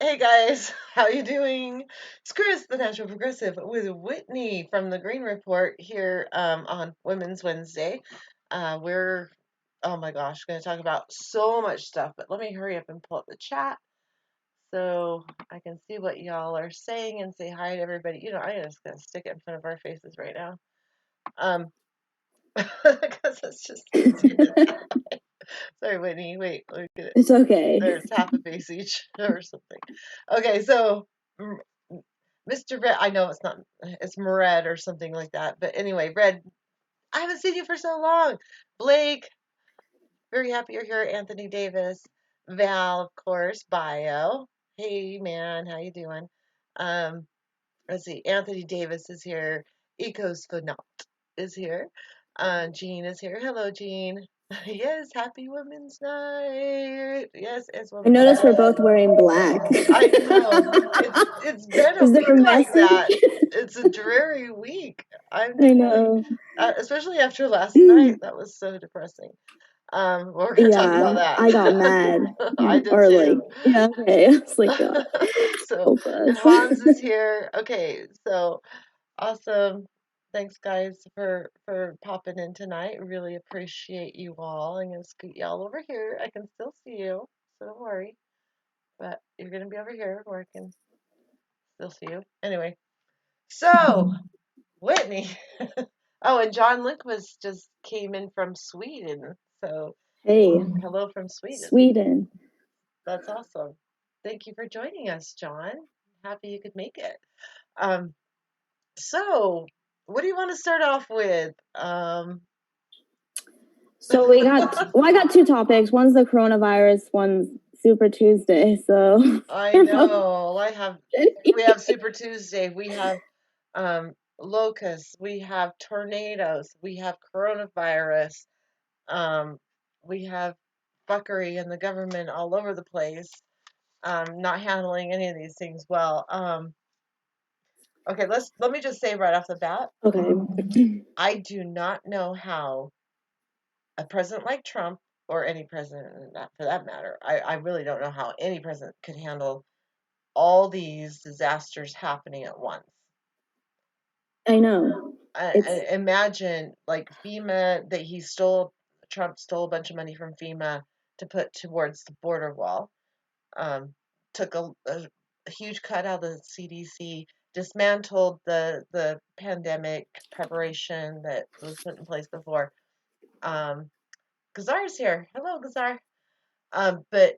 Hey guys, how you doing? It's Chris, the Natural Progressive, with Whitney from the Green Report here on Women's Wednesday. We're, oh my gosh, going to talk about so much stuff, but let me hurry up and pull up the chat so I can see what y'all are saying and say hi to everybody. I'm just going to stick it in front of our faces right now. Because it's just easier. Sorry, Whitney. Wait, let me get it. It's okay. There's half a face each or something. Okay, so Mr. Red, I know it's Red or something like that. But anyway, Red, I haven't seen you for so long. Blake, very happy you're here. Anthony Davis, Val, of course, Bio. Hey man, how you doing? Um, let's see. Anthony Davis is here. Ecos Phenom is here. Jean is here. Hello, Jean. Yes, happy Women's Night. Yes, it's I Women's noticed we're Night. both wearing black. I know. It's been a Is there a week like message? that. It's a dreary week. I'm I telling know. especially after last night. That was so depressing. We're gonna talk about Yeah, I got that. mad. I did Or like, too. yeah, okay. It's like, God, So, help and us. Hans is here. Okay, so awesome. Thanks guys for popping in tonight. Really appreciate you all. I'm gonna scoot y'all over here. I can still see you, so don't worry. But you're gonna be over here where I can still see you. Anyway, so Whitney. Oh, and John Lindquist just came in from Sweden. So Hey, hello from Sweden. Sweden. That's awesome. Thank you for joining us, John. Happy you could make it. Um, so what do you want to start off with? So I got two topics. One's the coronavirus, one's Super Tuesday. So, I you know. know. We have Super Tuesday. We have locusts. We have tornadoes. We have coronavirus. Um, we have fuckery in the government all over the place, not handling any of these things well. Okay, let me just say right off the bat, Okay. I do not know how a president like Trump or any president for that matter, I really don't know how any president could handle all these disasters happening at once. I know. It's I imagine like FEMA that Trump stole a bunch of money from FEMA to put towards the border wall. Took a huge cut out of the CDC, dismantled the pandemic preparation that was put in place before. Um, Gazar's here. Hello, Gazar. But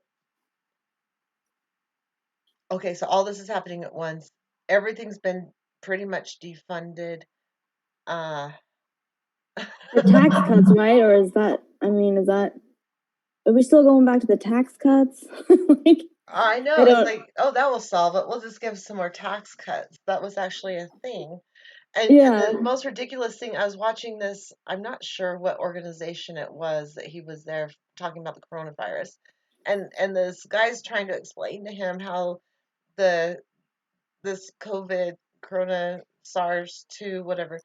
okay, so all this is happening at once. Everything's been pretty much defunded. Uh, the tax cuts, right? Or is that, I mean, are we still going back to the tax cuts? Like, I I know it's don't, like, oh, that will solve it. We'll just give some more tax cuts. That was actually a thing. And yeah. the most ridiculous thing, I was watching this, I'm not sure what organization it was that he was there talking about the coronavirus. And this guy's trying to explain to him how the this COVID corona SARS 2 whatever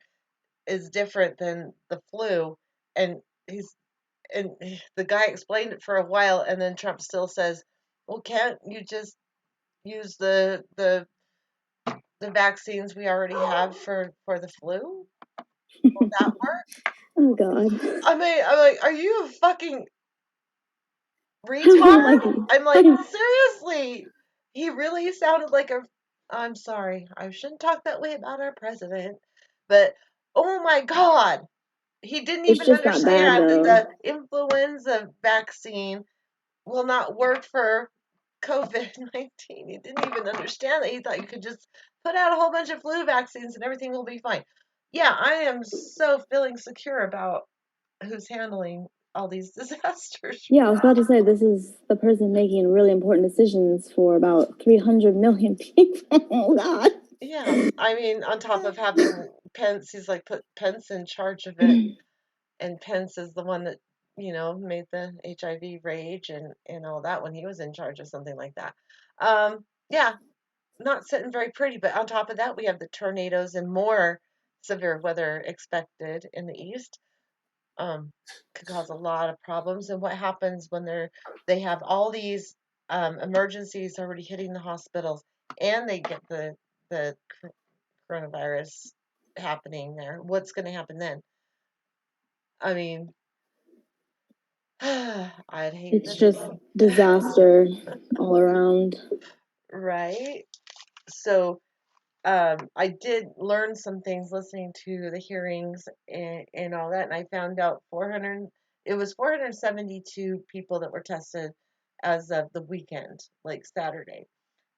is different than the flu. And he's and the guy explained it for a while, and then Trump still says, "Well, can't you just use the vaccines we already have for the flu? Will that work?" Oh God. I'm like, are you a fucking I'm retard? like, I'm like, I'm, seriously? He really sounded like a. I'm sorry, I shouldn't talk that way about our president, but oh my God, he didn't it's even just that bad understand that though. the influenza vaccine will not work for COVID-19. He didn't even understand that. He thought you could just put out a whole bunch of flu vaccines and everything will be fine. Yeah, I am so feeling secure about who's handling all these disasters. Yeah, I was about to say this is the person making really important decisions for about 300 million people. Oh God. Yeah, I mean, on top of having Pence, he's like put Pence in charge of it, and Pence is the one that made the HIV rage and all that when he was in charge of something like that. Yeah, not sitting very pretty. But on top of that, we have the tornadoes and more severe weather expected in the east. Could cause a lot of problems. And what happens when they have all these emergencies already hitting the hospitals, and they get the coronavirus happening there. What's going to happen then? I mean, I'd hate It's this. just disaster all around. Right? So, I did learn some things listening to the hearings and all that, and I found out 400, it was 472 people that were tested as of the weekend, like Saturday.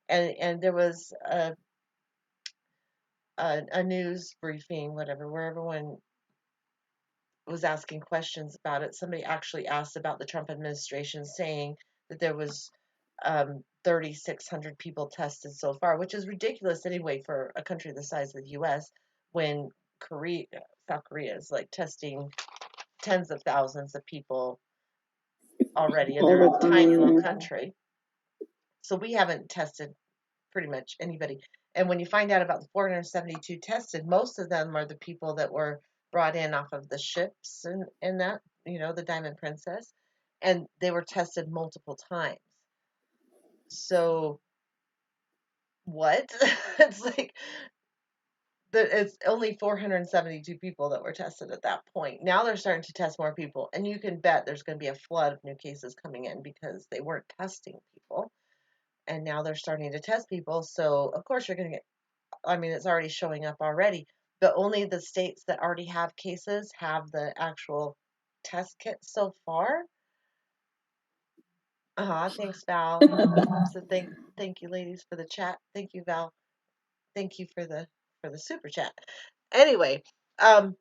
And there was a news briefing, whatever, where everyone was asking questions about it. Somebody actually asked about the Trump administration, saying that there was 3,600 people tested so far, which is ridiculous anyway for a country the size of the U.S. when Korea, South Korea is like testing tens of thousands of people already, and All they're a the tiny little time. country. So we haven't tested pretty much anybody. And when you find out about the 472 tested, most of them are the people that were brought in off of the ships and that, the Diamond Princess, and they were tested multiple times. So what? It's like it's only 472 people that were tested at that point. Now they're starting to test more people, and you can bet there's going to be a flood of new cases coming in because they weren't testing people, and now they're starting to test people. So of course you're going to get, I mean, it's already showing up already, but only the states that already have cases have the actual test kits so far. Thanks, Val. So thank you, ladies, for the chat. Thank you, Val. Thank you for the super chat. Anyway, um,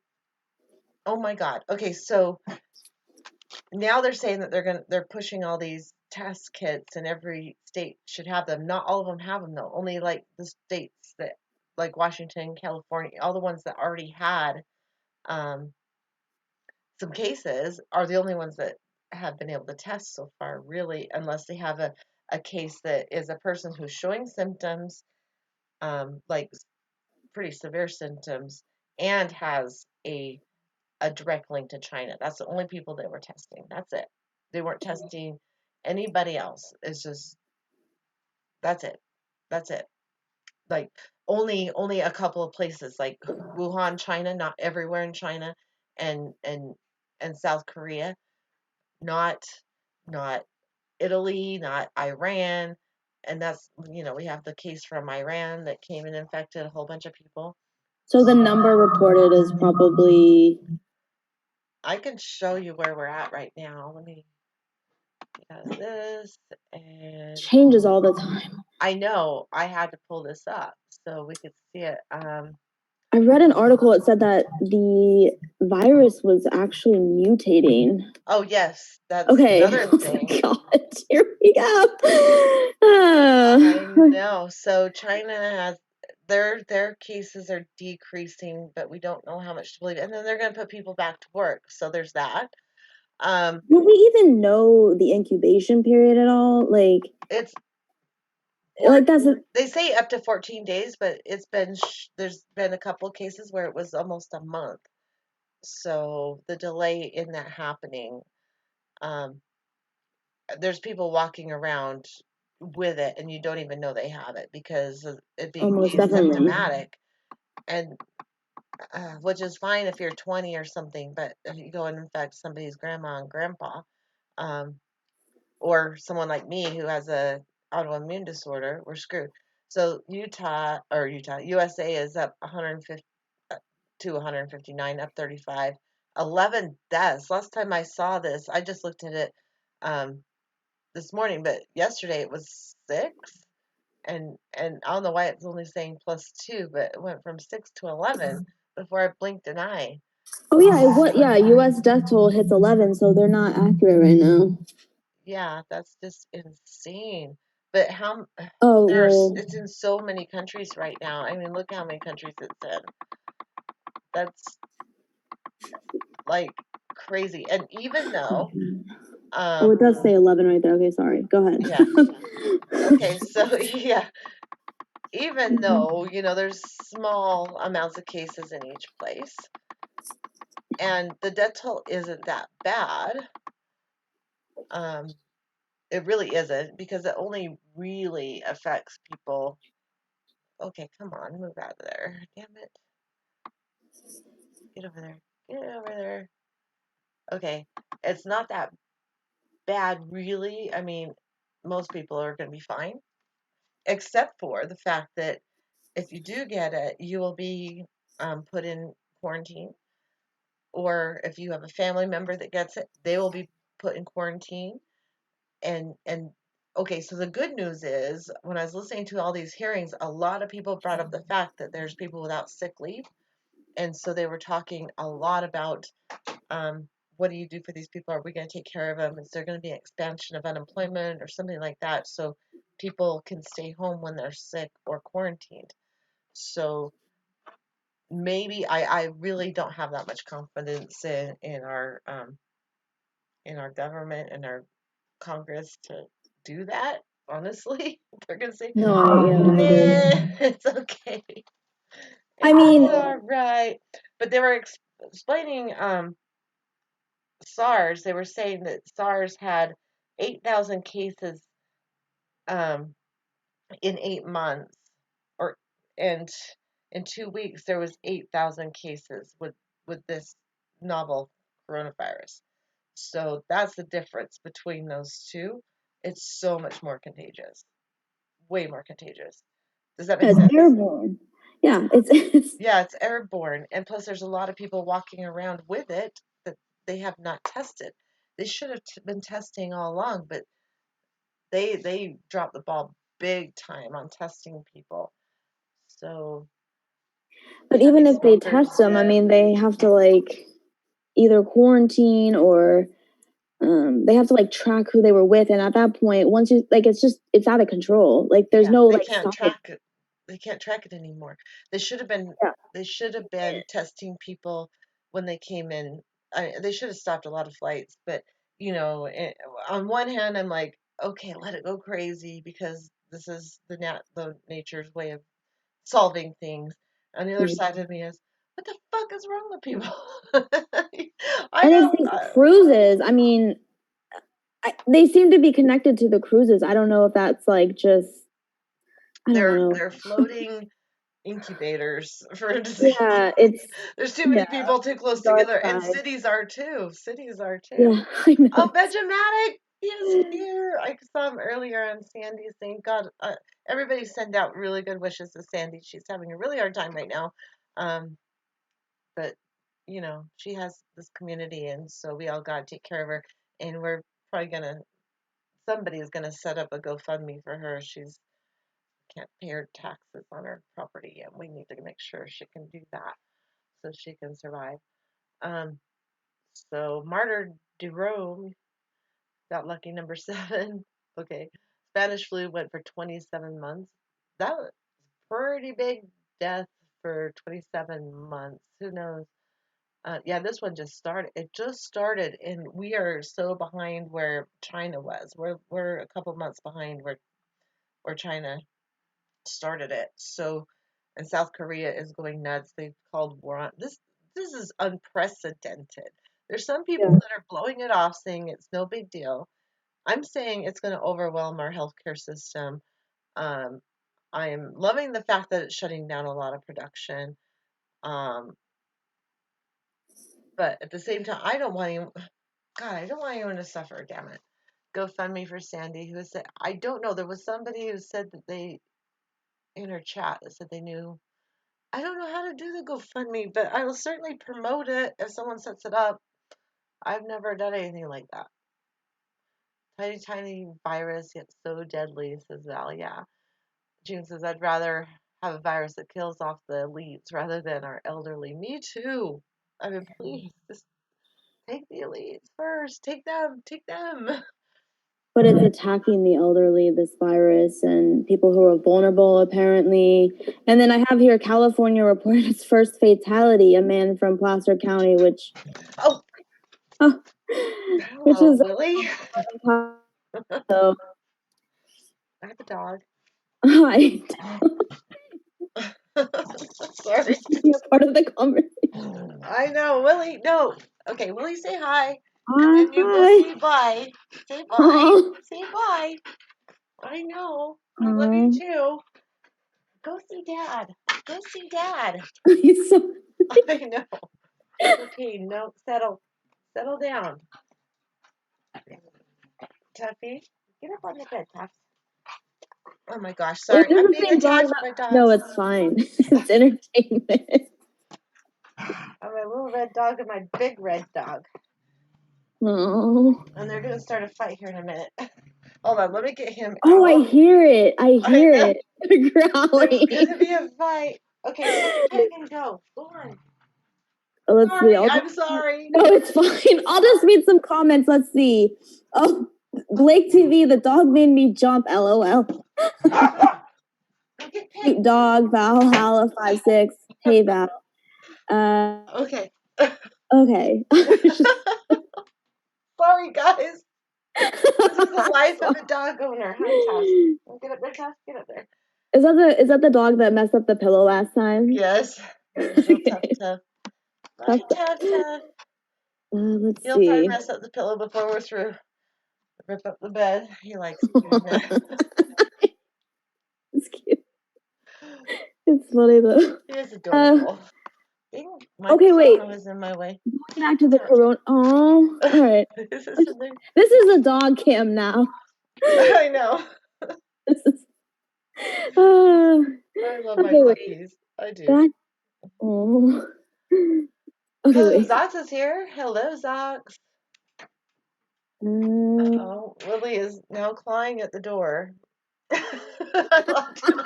oh my God. Okay, so now they're saying that they're pushing all these test kits, and every state should have them. Not all of them have them though. Only like the states that, like Washington, California, all the ones that already had um, some cases are the only ones that have been able to test so far, really, unless they have a case that is a person who's showing symptoms, like pretty severe symptoms, and has a direct link to China. That's the only people they were testing. That's it. They weren't testing anybody else. It's just that's it. That's it. Like only a couple of places, like Wuhan, China, not everywhere in China, and South Korea, not not Italy, not Iran, and that's, we have the case from Iran that came and infected a whole bunch of people. So the number reported is probably I can show you where we're at right now. Let me get this, and changes all the time. I know I had to pull this up so we could see it. I read an article that said that the virus was actually mutating. Oh yes, that's Okay. another Oh thing. my God. Here we go. I know. So China has their cases are decreasing, but we don't know how much to believe. And then they're going to put people back to work. So there's that. Do we even know the incubation period at all? It's That's they say up to 14 days, but there's been a couple of cases where it was almost a month. So the delay in that happening, um, there's people walking around with it, and you don't even know they have it because of it being almost definitely. asymptomatic, and which is fine if you're 20 or something, but if you go and infect somebody's grandma and grandpa, um, or someone like me who has a autoimmune disorder, we're screwed. So USA is up 150 to 159, up 35, 11 deaths. Last time I saw this, I just looked at it um, this morning, but yesterday it was 6, and I don't know why it's only saying +2, but it went from 6 to 11 before I blinked an eye. Oh yeah, yeah, US death toll hits 11, so they're not accurate right now. Yeah, that's just insane. But how Oh, well, it's in so many countries right now. I mean, look how many countries it's in. That's like crazy. And even though, oh, it does say 11 right there. Okay, sorry. Go ahead. yeah. Okay, so yeah, even though, there's small amounts of cases in each place, and the death toll isn't that bad, um, It really isn't because it only really affects people. Okay, come on, move out of there. Damn it. Get over there. Get over there. Okay, it's not that bad, really. I mean, most people are going to be fine, except for the fact that if you do get it, you will be put in quarantine. Or if you have a family member that gets it, they will be put in quarantine. And okay, so the good news is when I was listening to all these hearings, a lot of people brought up the fact that there's people without sick leave, and so they were talking a lot about what do you do for these people? Are we going to take care of them? Is there going to be an expansion of unemployment or something like that so people can stay home when they're sick or quarantined? So maybe I really don't have that much confidence in our government and our Congress to do that. Honestly, they're gonna say, No, I agree. "Nah, it's okay, I it's mean, all right." But they were explaining SARS. They were saying that SARS had 8,000 cases um, in 8 months, or and in 2 weeks there was 8,000 cases with this novel coronavirus. So that's the difference between those two. It's so much more contagious, way more contagious. Does that make it's sense? airborne. Yeah, it's Yeah, it's airborne, and plus there's a lot of people walking around with it that they have not tested. They should have been testing all along, but they dropped the ball big time on testing people. So but heavy even if they smokers, test them, I mean, they have to like either quarantine or they have to like track who they were with, and at that point, once you like, it's out of control. Like, there's yeah, no they like can't stop. track it. They can't track it anymore. They should have been Yeah. they should have been testing people when they came in. They should have stopped a lot of flights, but on one hand, I'm like, okay, let it go crazy because this is the nature's way of solving things. On the other side of me is, what the fuck is wrong with people? I And it's know these cruises. I mean, they seem to be connected to the cruises. I don't know if that's like just, I don't know. they're floating incubators for disease. Yeah, it's There's too yeah, many people too close dark together, and side. cities are too. Cities are too. Yeah, I Oh, know. Benjamatic, he is here. I saw him earlier on Sandy saying, God, everybody send out really good wishes to Sandy. She's having a really hard time right now. Um, but, she has this community, and so we all got to take care of her. And we're probably somebody is going to set up a GoFundMe for her. She's can't pay her taxes on her property, and we need to make sure she can do that so she can survive. Um, so Martyr de Rome got lucky number 7. Okay. Spanish flu went for 27 months. That was pretty big death for 27 months. Who knows? Yeah, this one just started. It just started, and we are so behind where China was. We're a couple months behind where China started it. So, and South Korea is going nuts. They've called war on this. This is unprecedented. There's some people Yeah. that are blowing it off, saying it's no big deal. I'm saying it's going to overwhelm our healthcare system. Um, I am loving the fact that it's shutting down a lot of production. Um, but at the same time, I don't want anyone, God, I don't want anyone to suffer, damn it. GoFundMe for Sandy, who said, I don't know, there was somebody who said that in her chat, that said they knew. I don't know how to do the GoFundMe, but I will certainly promote it if someone sets it up. I've never done anything like that. Tiny, tiny virus, yet so deadly, says Val. Yeah. June says, I'd rather have a virus that kills off the elites rather than our elderly. Me too. I mean, please, just take the elites first. Take them. Take them. But it's attacking the elderly, this virus, and people who are vulnerable, apparently. And then I have here California reported its first fatality, a man from Placer County, which, Oh, oh, which hello, is Willie. so. I have a dog. I Sorry. you're part of the conversation. I know, Willie. No. Okay, Willie, say hi. And then you go Hi. say bye. Say bye. Oh, Say bye. I know. I love you oh. too. Go see Dad. Go see Dad. He's so. I know. Okay, no, settle. Settle down. Tuffy, get up on the bed, Tuff. Oh my gosh, Is sorry. this I'm the being same dog? attacked by No, dogs. it's fine. It's entertainment. I'm my little red dog and my big red dog. Oh. And they're going to start a fight here in a minute. Hold on, let me get him Oh, I out. hear it. I I hear know. it. There's going Growling. to be a fight. Okay, play pig and go. Go on. Let's see. Sorry, I'll I'm just, sorry. no, it's fine. I'll just read some comments. Let's see. Oh, Blake TV, the dog made me jump. LOL. Go get pig. Cute dog. Valhalla 56. Hey Val. Okay. Okay. Sorry, guys. This is the life of Sorry. a dog owner. Hi, Tuff. Get up there, Tuff. Get up there. Is that the dog that messed up the pillow last time? Yes. Little Tuff Okay. Tuff. Bye, Tough. Tuff Tuff. Let's He'll probably see. mess up the pillow before we're through. Rip up the bed. He likes doing that. It's cute. It's funny though. He is Uh, adorable. Dang, okay, wait. microphone was in my way. Going back to the Damn corona. Oh, all right. it. This is something. This is a dog cam now. I know. This is. Uh, I love my okay, wait. puppies. I do. Back. Oh. Okay, Oh, wait. Zox is here. Hello, Zox. Um, Oh, Lily is now clawing at the door. I loved him.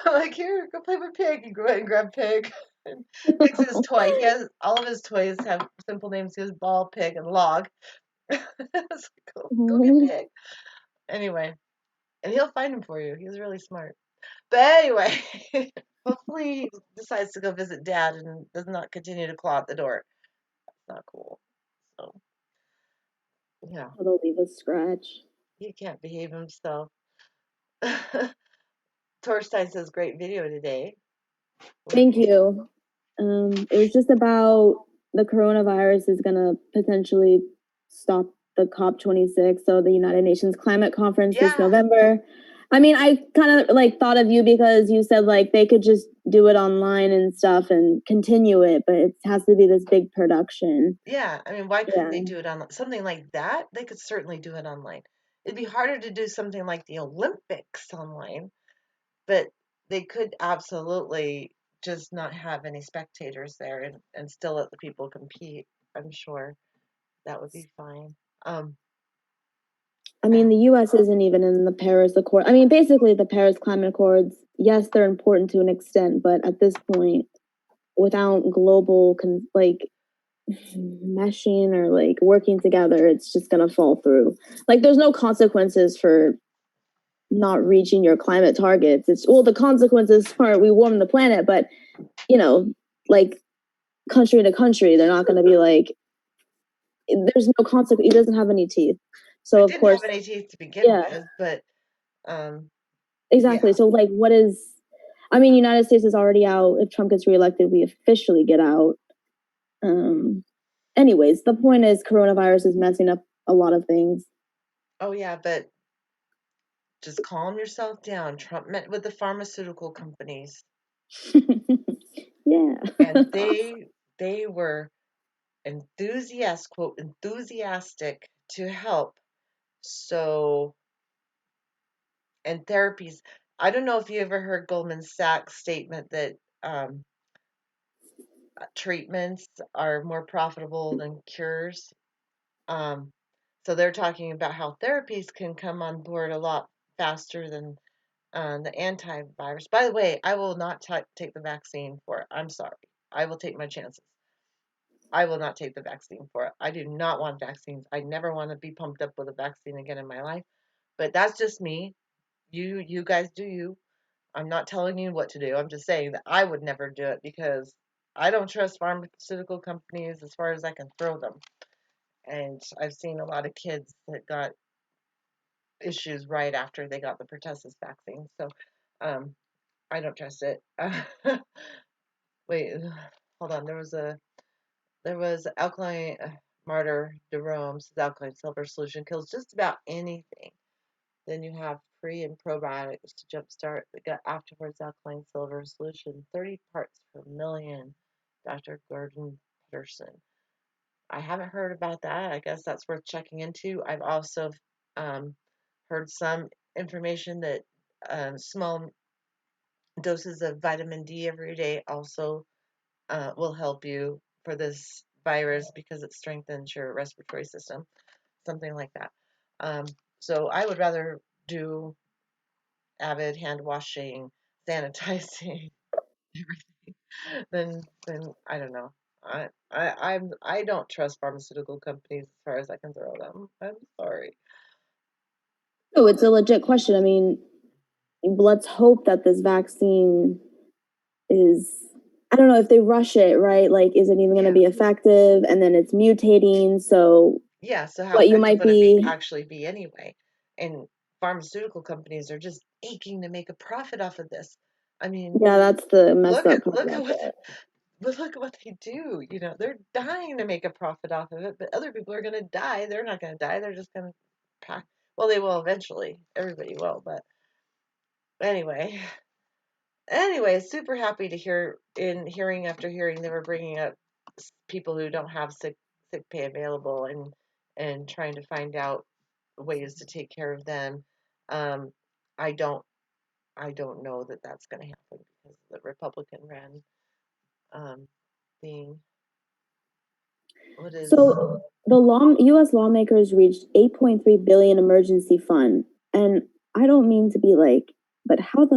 I'm like, here, go play with Pig. You go ahead and grab Pig. And Pig's his toy. He has all of his toys have simple names. He has Ball, Pig, and Log. Go get Pig. Anyway, and he'll find him for you. He's really smart. But anyway, hopefully he decides to go visit Dad and does not continue to claw at the door. Not cool. So yeah, I'll leave a scratch. he can't behave himself. Torstein says great video today. Thank you. It was just about the coronavirus is going to potentially stop the COP26, so the United Nations Climate Conference this Yeah, November. I mean, I kind of like thought of you because you said like they could just do it online and stuff and continue it, but it has to be this big production. yeah. I mean, why couldn't Yeah. they do it online? Something like that, they could certainly do it online. It'd be harder to do something like the Olympics online, but they could absolutely just not have any spectators there and still let the people compete. I'm sure that would be fine. Um, I mean, the US isn't even in the Paris Accord. I mean, basically the Paris Climate Accords, yes, they're important to an extent, but at this point, without global like meshing or like working together, it's just gonna fall through. Like there's no consequences for not reaching your climate targets. It's well, the consequences are we warm the planet, but you know, like country to country, they're not gonna be like there's no consequence. It doesn't have any teeth. So it of didn't have course, any teeth to begin yeah, with, but um, exactly. yeah, So like, what is? I mean, United States is already out. If Trump gets reelected, we officially get out. Um, anyways, the point is coronavirus is messing up a lot of things. oh yeah, but just calm yourself down. Trump met with the pharmaceutical companies, Yeah. and they were enthusiastic to help. So, and therapies. I don't know if you ever heard Goldman Sachs' statement that um, treatments are more profitable than cures. Um, so they're talking about how therapies can come on board a lot faster than the antivirus. By the way, I will not take the vaccine for it. I'm sorry. I will take my chances. I will not take the vaccine for it. I do not want vaccines. I never want to be pumped up with a vaccine again in my life. But that's just me. You guys do you. I'm not telling you what to do. I'm just saying that I would never do it because I don't trust pharmaceutical companies as far as I can throw them. And I've seen a lot of kids that got issues right after they got the pertussis vaccine. So um, I don't trust it. Wait, hold on. There was alkaline. martyrdome's alkaline silver solution kills just about anything. Then you have pre and probiotics to jumpstart the gut afterwards. Alkaline silver solution, 30 parts per million. Dr. Gordon Peterson. I haven't heard about that. I guess that's worth checking into. I've also um, heard some information that small doses of vitamin D every day also will help you for this virus because it strengthens your respiratory system, something like that. Um, so I would rather do avid hand washing, sanitizing, than I don't know. I don't trust pharmaceutical companies as far as I can throw them. I'm sorry. No, it's a legit question. I mean, let's hope that this vaccine is, I don't know if they rush it, right? Like, is it even going to Yeah. be effective? And then it's mutating. So, Yeah, so how what you effective might would it be, actually be anyway? And pharmaceutical companies are just aching to make a profit off of this. I mean, yeah, that's the messed look up at part look at about what it. but look at what they do. They're dying to make a profit off of it, but other people are going to die. They're not going to die. They're just going to pack. Well, they will eventually. Everybody will, but anyway. Anyway, super happy to hear in hearing after hearing they were bringing up people who don't have sick pay available and trying to find out ways to take care of them. Um, I don't I don't know that that's going to happen because the Republican ran being what is So, U.S. lawmakers reached 8.3 billion emergency fund, and I don't mean to be like, but how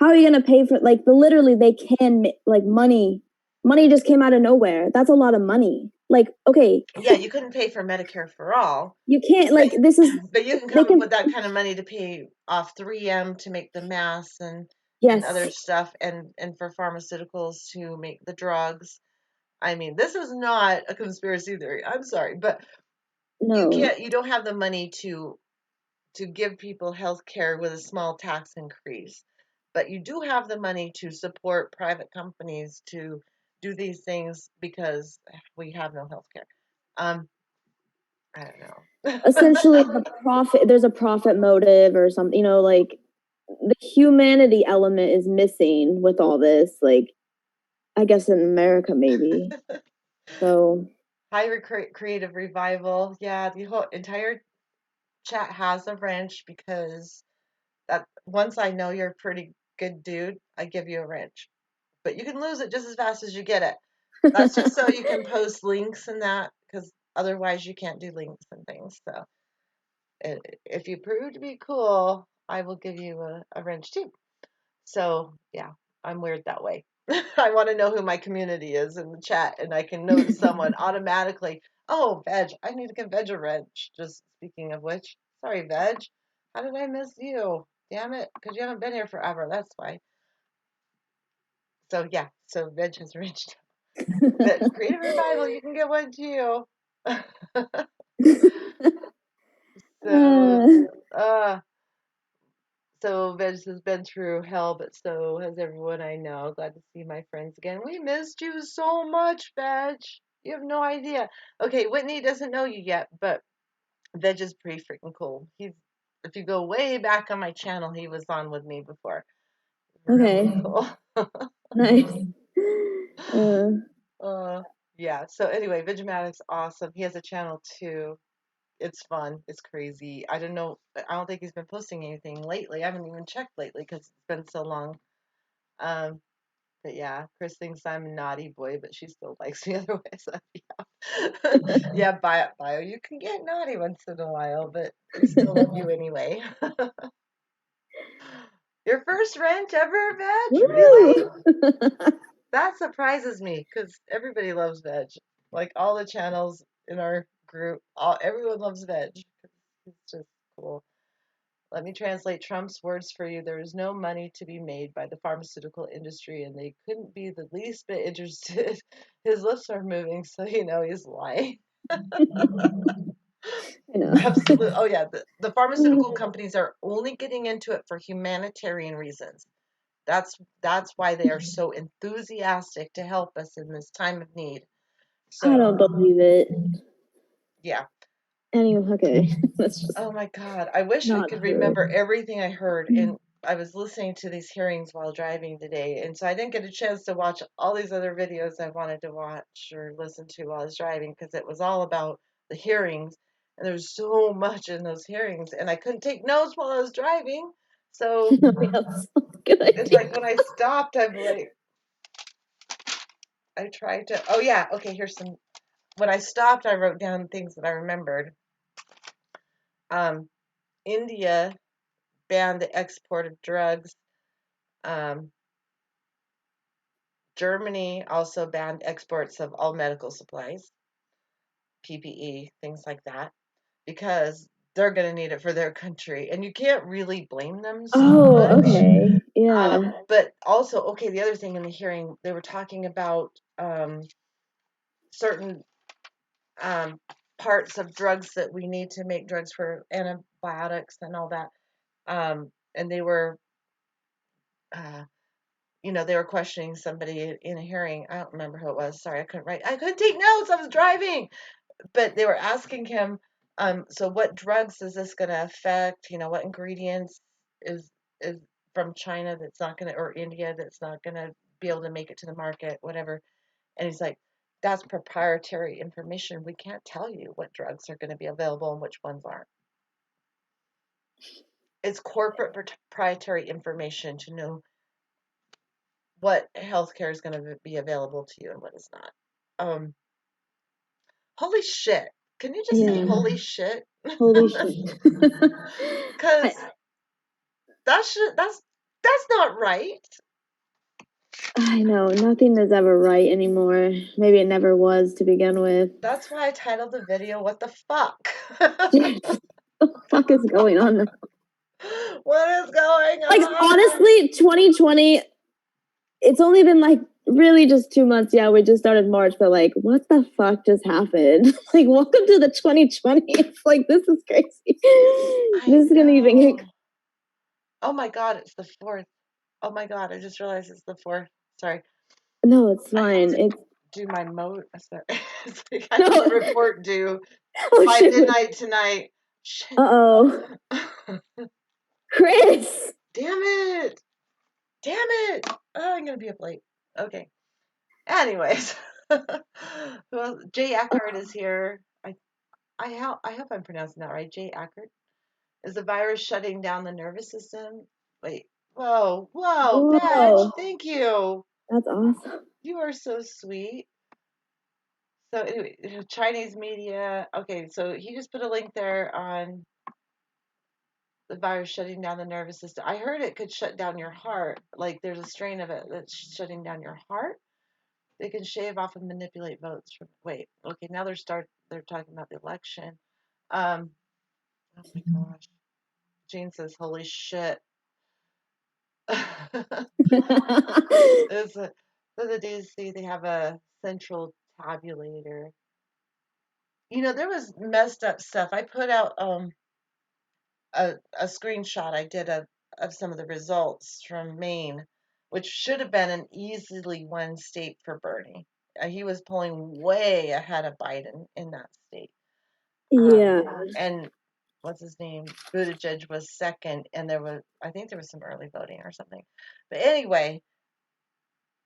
are you going to pay for like literally they can like money just came out of nowhere. That's a lot of money. Like, okay, yeah, you couldn't pay for Medicare for all, you can't but like this is but you can they come up can with that kind of money to pay off 3M to make the masks and other yes stuff and for pharmaceuticals to make the drugs. I mean, this is not a conspiracy theory. I'm sorry, but no. you don't have the money to give people health care with a small tax increase. But you do have the money to support private companies to do these things because we have no health care. Um, I don't know. Essentially the profit, there's a profit motive or something, like the humanity element is missing with all this, like I guess in America maybe. So High creative revival. Yeah, the whole entire chat has a wrench because that once I know you're a pretty good dude, I give you a wrench. But you can lose it just as fast as you get it. That's just so you can post links and that, because otherwise you can't do links and things. So if you prove to be cool, I will give you a wrench too. So yeah, I'm weird that way. I want to know who my community is in the chat, and I can know someone automatically. Oh, Veg, I need to give Veg a wrench. Just speaking of which, sorry, Veg. How did I miss you? Damn it, because you haven't been here forever. That's why. So yeah, so Veg has wrenched. But Creative Revival, you can get one too. So, uh, uh, so Veg has been through hell, but so has everyone I know. Glad to see my friends again. We missed you so much, Veg. You have no idea. Okay, Whitney doesn't know you yet, but Veg is pretty freaking cool. If you go way back on my channel, he was on with me before. Really okay, cool. nice. uh, Uh, yeah. So anyway, Vigimatics awesome. He has a channel too. It's fun. It's crazy. I don't know. I don't think he's been posting anything lately. I haven't even checked lately because it's been so long. Um, but yeah, Chris thinks I'm a naughty boy, but she still likes me otherwise. So yeah, yeah. Bio. You can get naughty once in a while, but we still love you anyway. Your first rent ever, Veg? woo! Really? That surprises me because everybody loves veg. Like all the channels in our group, everyone loves veg. It's just cool. Let me translate Trump's words for you. There is no money to be made by the pharmaceutical industry, and they couldn't be the least bit interested. His lips are moving, so you know he's lying. I know. Absolutely. Oh, yeah. The pharmaceutical companies are only getting into it for humanitarian reasons. That's why they are so enthusiastic to help us in this time of need. I So don't believe it. yeah. Anyway, okay, that's just Oh my God. I wish I not could true. remember everything I heard. And I was listening to these hearings while driving today. And so I didn't get a chance to watch all these other videos I wanted to watch or listen to while I was driving because it was all about the hearings. And there's so much in those hearings. And I couldn't take notes while I was driving. So That's a good it's idea. like when I stopped, I'm like, I tried to, oh yeah, okay, here's some. When I stopped, I wrote down things that I remembered. Um, India banned the export of drugs. Um, Germany also banned exports of all medical supplies, PPE, things like that, because they're going to need it for their country. And you can't really blame them so Oh, much. okay. Yeah. But also, okay, the other thing in the hearing, they were talking about certain um, parts of drugs that we need to make drugs for antibiotics and all that. And they were, uh, they were questioning somebody in a hearing. I don't remember who it was. Sorry, I couldn't write. I couldn't take notes. I was driving. But they were asking him, so what drugs is this going to affect? What ingredients is from China that's not going to, or India that's not going to be able to make it to the market, whatever. And he's like, that's proprietary information. We can't tell you what drugs are going to be available and which ones aren't. It's corporate proprietary information to know what healthcare is going to be available to you and what is not. Um, Holy shit. Can you just say Yeah. holy shit? Holy shit. I, Because that's not right. I know nothing is ever right anymore. Maybe it never was to begin with. That's why I titled the video "What the fuck." What the fuck is going on? What is going Like on? honestly, 2020. It's only been like really just 2 months. Yeah, we just started March, but like, what the fuck just happened? Like, welcome to the 2020. It's like this is crazy. I This is gonna even get. know. Oh my god, it's the fourth. Oh my god, I just realized it's the fourth. Sorry. No, it's I have fine. to It's do my mode. Sorry. It's like I have a no. report due Oh by shit. midnight tonight. Shit. Uh oh, Chris. Damn it. Damn it. Oh, I'm gonna be up late. Okay. Anyways, well, Jay Ackard is here. I hope I'm pronouncing that right. Jay Ackard. Is the virus shutting down the nervous system? Wait. Whoa, Badge. Whoa, Thank you. that's awesome. You are so sweet. So anyway, Chinese media. Okay, so he just put a link there on the virus shutting down the nervous system. I heard it could shut down your heart. Like there's a strain of it that's shutting down your heart. They can shave off and manipulate votes from. Wait, okay, now they're talking about the election. Um, oh my gosh. Jane says, "Holy shit." It's a, for the DC, they have a central tabulator. There was messed up stuff. I put out a screenshot I did of some of the results from Maine, which should have been an easily won state for Bernie. He was pulling way ahead of Biden in that state. Yeah, And what's his name? Buttigieg was second, and I think there was some early voting or something. But anyway,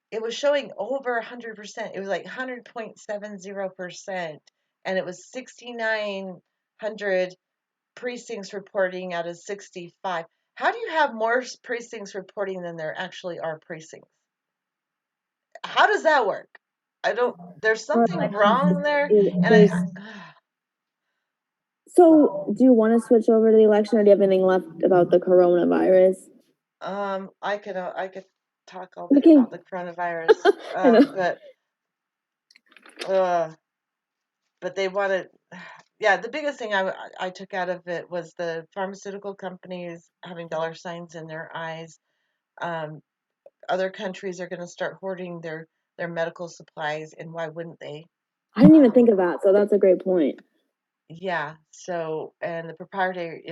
it was showing over 100%. It was like 100.70%, and it was 6,900 precincts reporting out of 65. How do you have more precincts reporting than there actually are precincts? How does that work? I don't. There's our something elections. wrong there, and There's. So, do you want to switch over to the election, or do you have anything left about the coronavirus? I could talk all We day can. about the coronavirus, I know. uh, but they wanted. Yeah, the biggest thing I took out of it was the pharmaceutical companies having dollar signs in their eyes. Um, Other countries are going to start hoarding their medical supplies, and why wouldn't they? I didn't even Um, think of that. So that's a great point. yeah. So, and the proprietary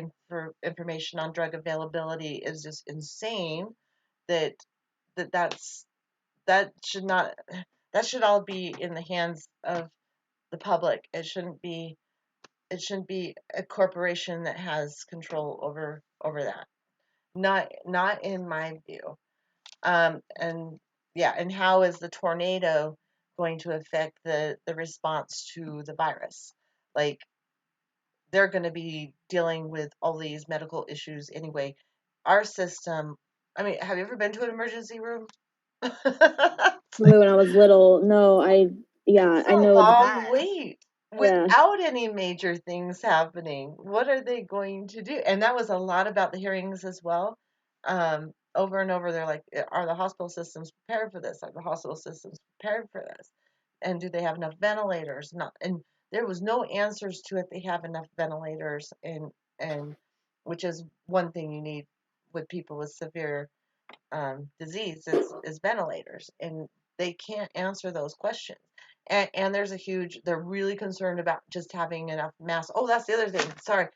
information on drug availability is just insane. That that that's that should not that should all be in the hands of the public. It shouldn't be a corporation that has control over that. Not in my view. And yeah, and how is the tornado going to affect the response to the virus? Like, they're going to be dealing with all these medical issues anyway. Our system, I mean, have you ever been to an emergency room? It's When like, I was little, no, yeah, it's I a know it's long bad. wait Yeah. without any major things happening. What are they going to do? And that was a lot about the hearings as well. Over and over, they're like, are the hospital systems prepared for this? Are the hospital systems prepared for this? And do they have enough ventilators? Not, and there was no answers to it. They have enough ventilators, and which is one thing you need with people with severe disease is ventilators, and they can't answer those questions. And there's a huge, they're really concerned about just having enough masks. Oh, that's the other thing. Sorry.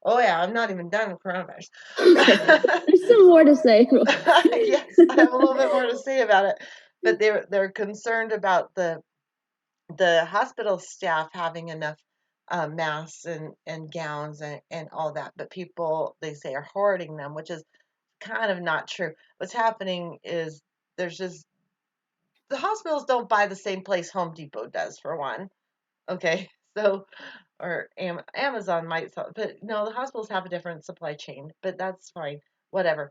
Oh yeah, I'm not even done with coronavirus. Okay. There's some more to say. Yes, I have a little bit more to say about it, but they're concerned about the hospital staff having enough masks and gowns and all that, but people, they say, are hoarding them, which is kind of not true. What's happening is there's just, the hospitals don't buy the same place Home Depot does, for one. Okay, so, or Amazon might sell, but no, the hospitals have a different supply chain, but that's fine, whatever.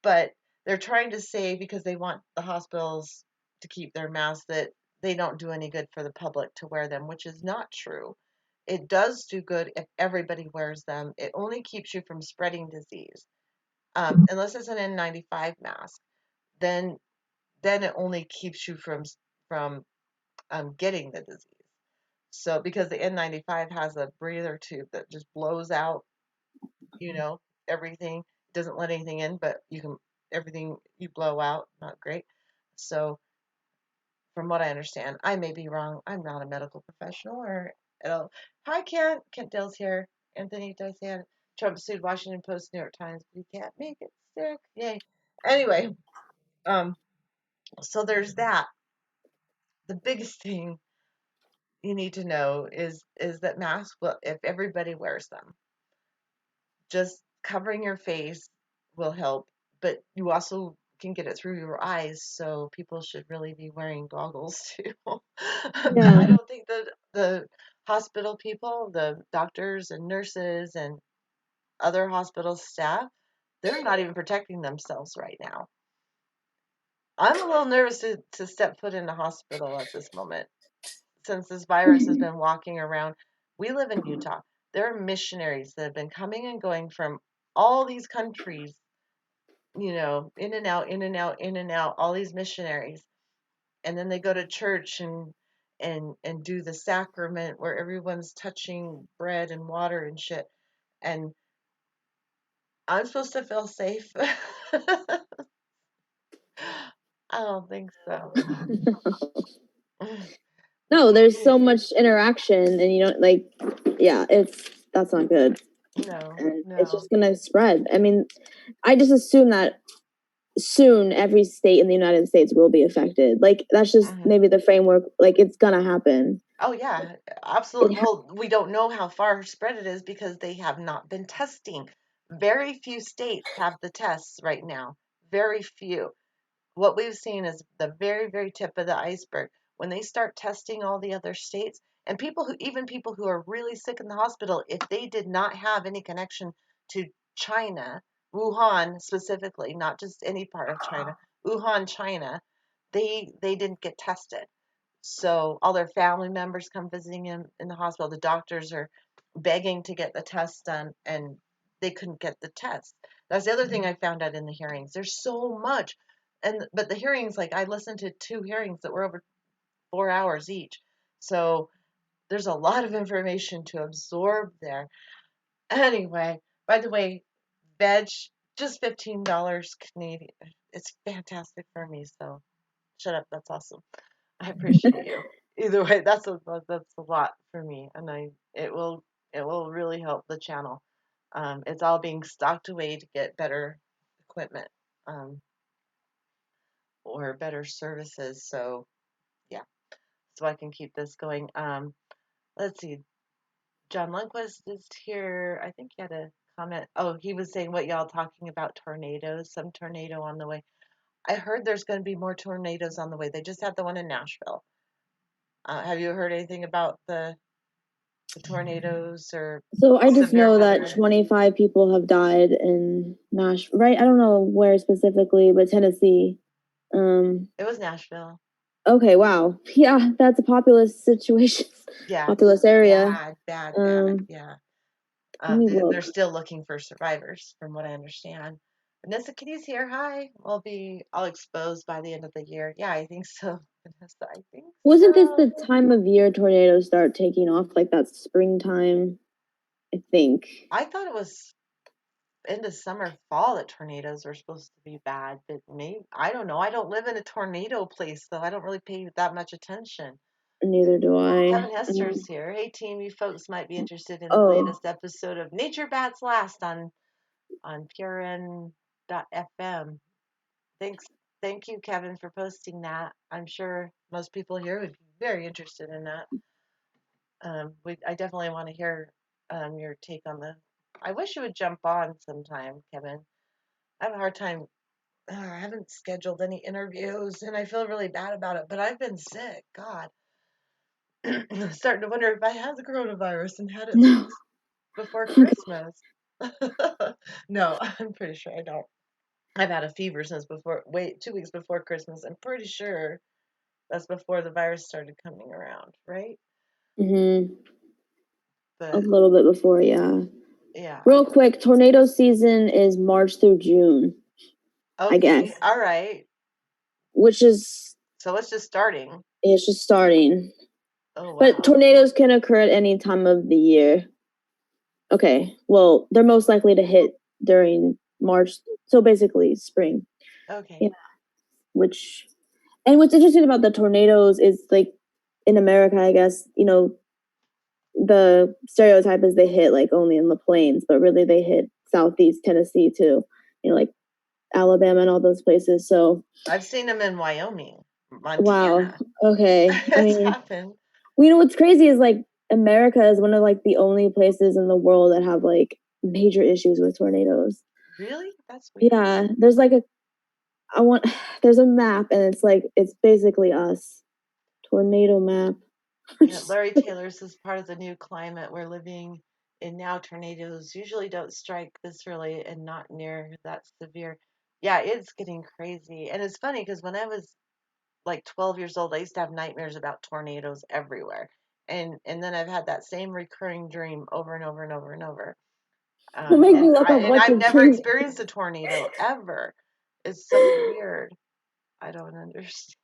But they're trying to say, because they want the hospitals to keep their masks, that they don't do any good for the public to wear them, which is not true. It does do good if everybody wears them. It only keeps you from spreading disease. Unless it's an N95 mask, then it only keeps you from getting the disease. So because the N95 has a breather tube that just blows out, you know, everything, doesn't let anything in, but you can, everything you blow out, not great. So from what I understand, I may be wrong. I'm not a medical professional or at all. Hi, Kent. Kent Dill's here. Anthony does have Trump sued Washington Post, New York Times, but he can't make it stick. Yay. Anyway, um, so there's that. The biggest thing you need to know is that masks will, if everybody wears them, just covering your face will help, but you also can get it through your eyes, so people should really be wearing goggles too. But Yeah. I don't think that the hospital people, the doctors and nurses and other hospital staff, they're not even protecting themselves right now. I'm a little nervous to step foot in a hospital at this moment, since this virus has been walking around. We live in Utah. There are missionaries that have been coming and going from all these countries, in and out, in and out, in and out, all these missionaries. And then they go to church and do the sacrament where everyone's touching bread and water and shit. And I'm supposed to feel safe. I don't think so. No, there's Yeah. so much interaction, and you don't like, yeah, that's not good, No, and it's no. just gonna spread. I mean, I just assume that soon every state in the United States will be affected. Like that's just Mhm. maybe the framework. Like it's gonna happen. Oh yeah, It absolutely. Well, we don't know how far spread it is because they have not been testing. Very few states have the tests right now. Very few. What we've seen is the very, very tip of the iceberg. When they start testing all the other states, and even people who are really sick in the hospital, if they did not have any connection to China, Wuhan specifically, not just any part of China, Wuhan, China, they didn't get tested. So all their family members come visiting him in the hospital. The doctors are begging to get the test done, and they couldn't get the test. That's the other thing I found out in the hearings. There's so much, but the hearings, like I listened to two hearings that were over 4 hours each. So there's a lot of information to absorb there. Anyway, by the way, veg just $15 Canadian. It's fantastic for me. So shut up. That's awesome. I appreciate you. Either way, that's a lot for me, and it will really help the channel. It's all being stocked away to get better equipment, um, or better services. So yeah, so I can keep this going. let's see. John Lundquist is here. I think he had a comment. Oh, he was saying what y'all talking about tornadoes. Some tornado on the way. I heard there's going to be more tornadoes on the way. They just had the one in Nashville. Have you heard anything about the tornadoes or So I just severe know that weather? 25 people have died in Nashville, right? I don't know where specifically, but Tennessee. It was Nashville. Okay, wow. Yeah, that's a populous situation, Yeah, populous area. bad, bad, bad. Um, Yeah. Let me They're look. still looking for survivors, from what I understand. Vanessa Kitty's here. Hi. We'll be all exposed by the end of the year. Yeah, I think so. Vanessa, I think Wasn't this so. the time of year tornadoes start taking off? Like that springtime, I think. I thought it was into summer, fall that tornadoes were supposed to be bad, but maybe I don't know. I don't live in a tornado place, though. I don't really pay that much attention. Neither do I. Kevin Hester's here. Hey, team, you folks might be interested in the Oh, latest episode of Nature Bats Last on PureN.fm. Thanks, thank you, Kevin, for posting that. I'm sure most people here would be very interested in that. I definitely want to hear your take on the. I wish you would jump on sometime, Kevin. I have a hard time. I haven't scheduled any interviews, and I feel really bad about it. But I've been sick. God, starting to wonder if I had the coronavirus and had it no. weeks before Christmas. No, I'm pretty sure I don't. I've had a fever since before. Wait, 2 weeks before Christmas. I'm pretty sure that's before the virus started coming around, right? Mm-hmm. A But little bit before, yeah. yeah, Real quick, tornado season is March through June, I guess, okay, all right. which is So it's just starting. it's just starting. Oh But wow. tornadoes can occur at any time of the year. Okay, well, they're most likely to hit during March, so basically spring. Okay. Yeah, which and what's interesting about the tornadoes is like in America, I guess, the stereotype is they hit like only in the plains, but really they hit southeast Tennessee too, like Alabama and all those places. So I've seen them in Wyoming, wow. Montana. Okay. I It's mean, happened. what's crazy is like America is one of like the only places in the world that have like major issues with tornadoes. Really? That's weird. Yeah, there's like a I want there's a map and it's like it's basically us. Tornado map. Yeah, Larry Taylor says part of the new climate we're living in now, tornadoes usually don't strike this early and not near that severe. Yeah, it's getting crazy. And it's funny because when I was like 12 years old, I used to have nightmares about tornadoes everywhere. And then I've had that same recurring dream over and over and over and over. Don't make me look up And what I've you're never dreaming. experienced a tornado ever. It's so weird. I don't understand.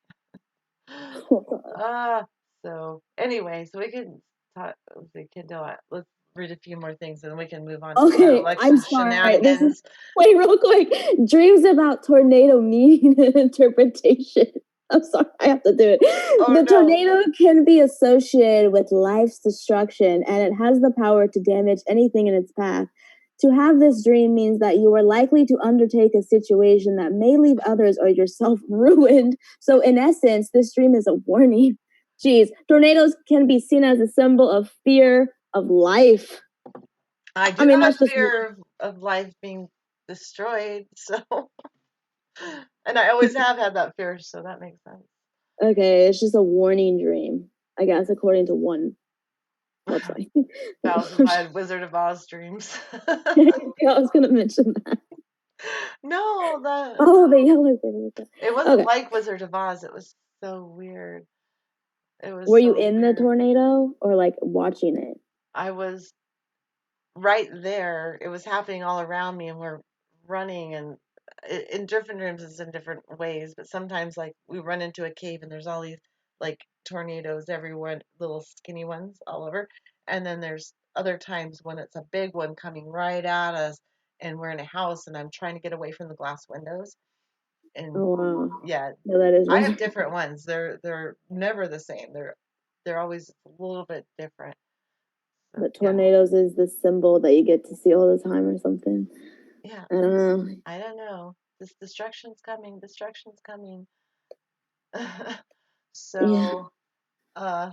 Uh, so anyway, so we can talk, we can do it. Let's read a few more things and then we can move on to some Okay, I'm election sorry. This is shenanigans. wait real quick. Dreams about tornado meaning and interpretation. I'm sorry, I have to do it. Oh The no. tornado can be associated with life's destruction and it has the power to damage anything in its path. To have this dream means that you are likely to undertake a situation that may leave others or yourself ruined. So, in essence, this dream is a warning. Geez, tornadoes can be seen as a symbol of fear of life. I I do mean, have a that's just fear of life being destroyed, so and I always have had that fear, so that makes sense. okay. It's just a warning dream, I guess, according to one website. Falsified Wizard of Oz dreams. Yeah, I was gonna mention that. No, Oh, the yellow thing. it wasn't Okay, like Wizard of Oz. It was so weird. It was were you so in the weird. tornado or like watching it? I was right there. It was happening all around me, and we're running and in different rooms it's in different ways. But sometimes, like we run into a cave and there's all these like tornadoes everywhere, little skinny ones all over. And then there's other times when it's a big one coming right at us, and we're in a house, and I'm trying to get away from the glass windows. And Oh wow, yeah, no, that is I have weird. different ones. They're never the same. They're always a little bit different. So But yeah, tornadoes is the symbol that you get to see all the time or something. yeah. I don't know. I don't know. This destruction's coming. Destruction's coming. Yeah. So, uh,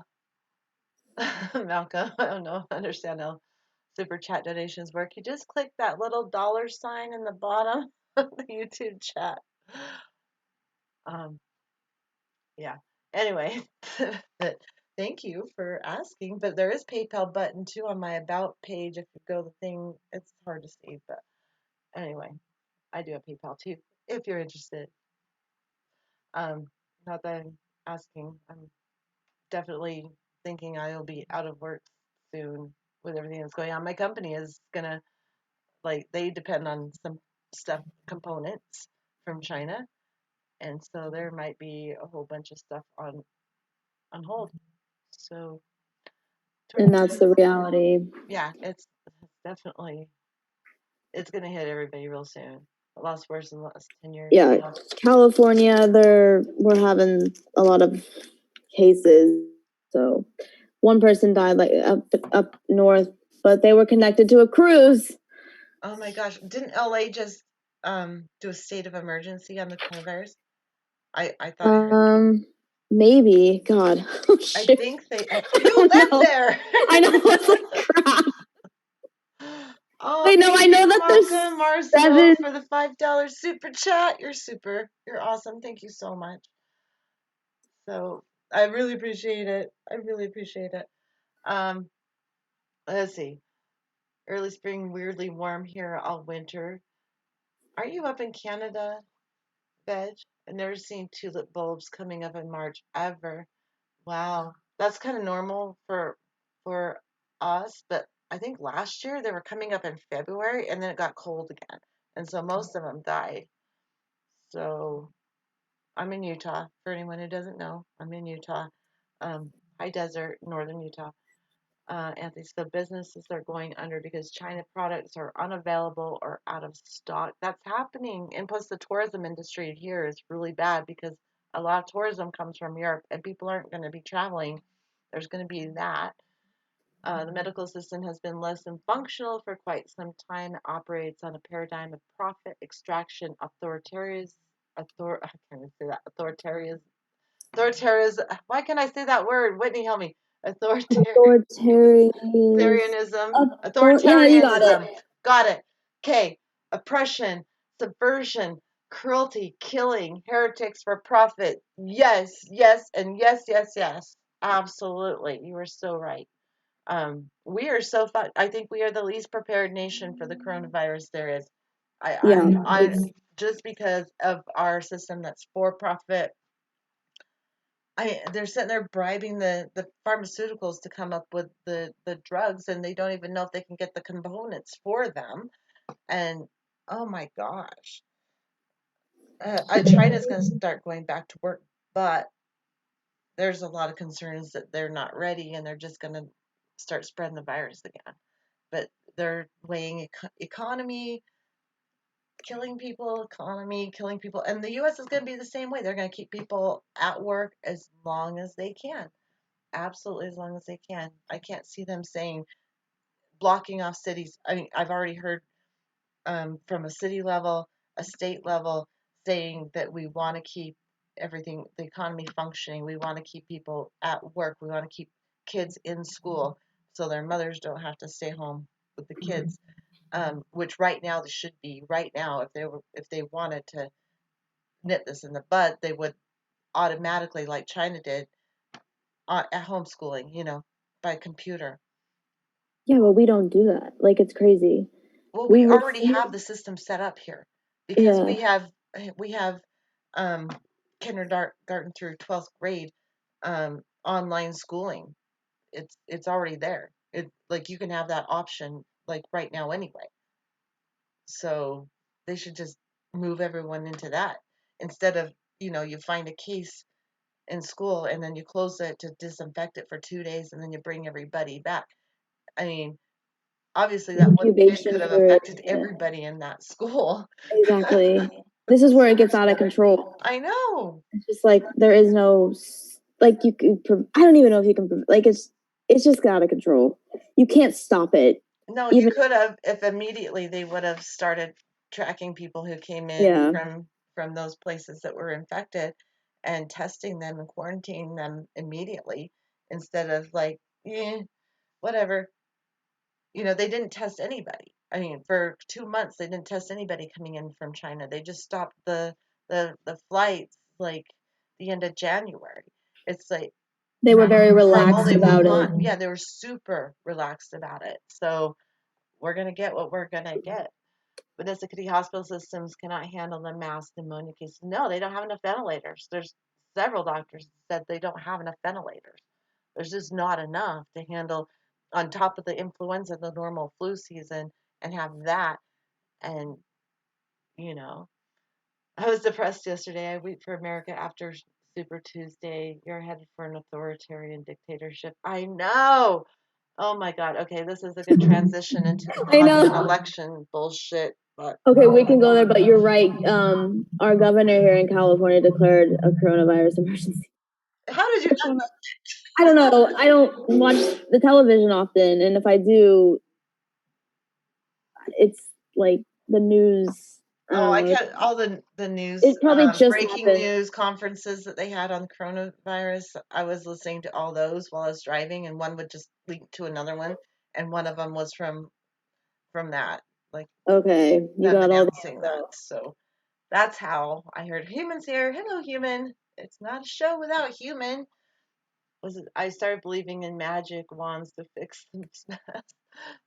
Malcolm, I don't know, understand how super chat donations work. You just click that little dollar sign in the bottom of the YouTube chat. Um, yeah. Anyway, but thank you for asking. But there is PayPal button too on my about page. If you go the thing, it's hard to see, but anyway, I do have PayPal too if you're interested. Um, Not that I'm asking. I'm definitely thinking I'll be out of work soon with everything that's going on. My company is gonna like they depend on some stuff components from China, and so there might be a whole bunch of stuff on hold. So And towards the that's end, the reality. yeah, it's definitely it's gonna hit everybody real soon. A lot's worse in the last 10 years. Yeah, California, we're having a lot of cases. So one person died like up north, but they were connected to a cruise. Oh my gosh, didn't LA just do a state of emergency on the coronavirus? I thought I heard. Maybe. God. Oh I shit. think they. I You don't live know. there. I know it's like crap. Oh, Wait, no, thank I you, know that there's Malcolm Marcel, 7. for the $5 super chat. You're super. You're awesome. Thank you so much. So I really appreciate it. I really appreciate it. Um, let's see. Early spring, weirdly warm here all winter. Are you up in Canada, Veg? I've never seen tulip bulbs coming up in March ever. Wow, that's kind of normal for us, but I think last year they were coming up in February and then it got cold again, and so most of them died. So I'm in Utah. For anyone who doesn't know, I'm in Utah, high desert, northern Utah. Anthony, so businesses are going under because China products are unavailable or out of stock. That's happening, and plus the tourism industry here is really bad because a lot of tourism comes from Europe, and people aren't going to be traveling. There's going to be that. The medical system has been less than functional for quite some time. It operates on a paradigm of profit extraction, I can't even say that, authoritarian, why can't I say that word? Whitney, help me. Authoritarian. Yeah, you got it. Authoritarianism. Got it. Okay. Oppression, subversion, cruelty, killing, heretics for profit. Yes, yes, and yes, yes, yes. Absolutely. You are so right. We are so fun. I think we are the least prepared nation for the coronavirus there is. Yeah, I it's just because of our system that's for profit. They're sitting there bribing the pharmaceuticals to come up with the drugs, and they don't even know if they can get the components for them. And oh my gosh, China's going to start going back to work, but there's a lot of concerns that they're not ready, and they're just going to start spreading the virus again. But they're weighing economy, killing people, and the U.S. is going to be the same way. They're going to keep people at work as long as they can. Absolutely, as long as they can. I can't see them saying blocking off cities. I mean, I've already heard from a city level, a state level, saying that we want to keep everything, the economy functioning. We want to keep people at work. We want to keep kids in school so their mothers don't have to stay home with the kids. Which right now this should be right now. If they wanted to nip this in the bud, they would automatically, like China did, at homeschooling. By computer. yeah, but we don't do that. Like it's crazy. Well, We we already refuse. have the system set up here because Yeah, we have um, kindergarten through 12th grade online schooling. It's already there. It like you can have that option like right now anyway. So they should just move everyone into that instead of you find a case in school and then you close it to disinfect it for 2 days and then you bring everybody back. I mean, obviously that one kid incubation could have period. affected Yeah, everybody in that school. exactly. This is where it gets out of control. I know. It's just like there is no like you could. I don't even know if you can. Like it's just got out of control. You can't stop it. No, you Even could have if immediately they would have started tracking people who came in yeah, from those places that were infected and testing them and quarantining them immediately instead of like Yeah, whatever. They didn't test anybody. I mean, for 2 months they didn't test anybody coming in from China. They just stopped the flights like the end of January. It's like They were very from relaxed only about it. Wuhan. Yeah, they were super relaxed about it. So we're gonna get what we're gonna get. Vanessa City hospital systems cannot handle the mass pneumonia cases. No, they don't have enough ventilators. There's several doctors said they don't have enough ventilators. There's just not enough to handle on top of the influenza, the normal flu season, and have that. And, you know, I was depressed yesterday. I weep for America after Super Tuesday. You're headed for an authoritarian dictatorship. I know. Oh my God. Okay, this is a good transition into the I fucking know. election bullshit. But Okay, we can go there, but you're right. Our governor here in California declared a coronavirus emergency. how did you not? I don't know. I don't watch the television often, and if I do, it's like the news. I Oh, don't I know. kept all the news, It probably just breaking happened. news conferences that they had on coronavirus. I was listening to all those while I was driving, and one would just link to another one, and one of them was from that, like Okay, you them got all the announcing that. info. So that's how I heard humans here. Hello, human. It's not a show without human. I started believing in magic wands to fix this mess.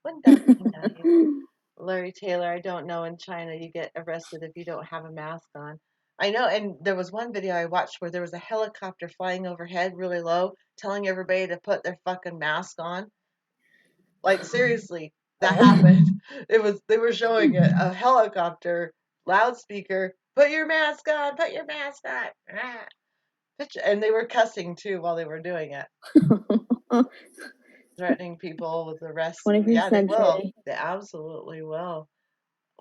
Wouldn't that be nice? Larry Taylor, I don't know. In China, you get arrested if you don't have a mask on. I know, and there was one video I watched where there was a helicopter flying overhead really low, telling everybody to put their fucking mask on. Like seriously, that happened. They were showing it, a helicopter loudspeaker. Put your mask on. Put your mask on. Ah. And they were cussing too while they were doing it, threatening people with arrest. 21st Yeah, they will. century. They absolutely will.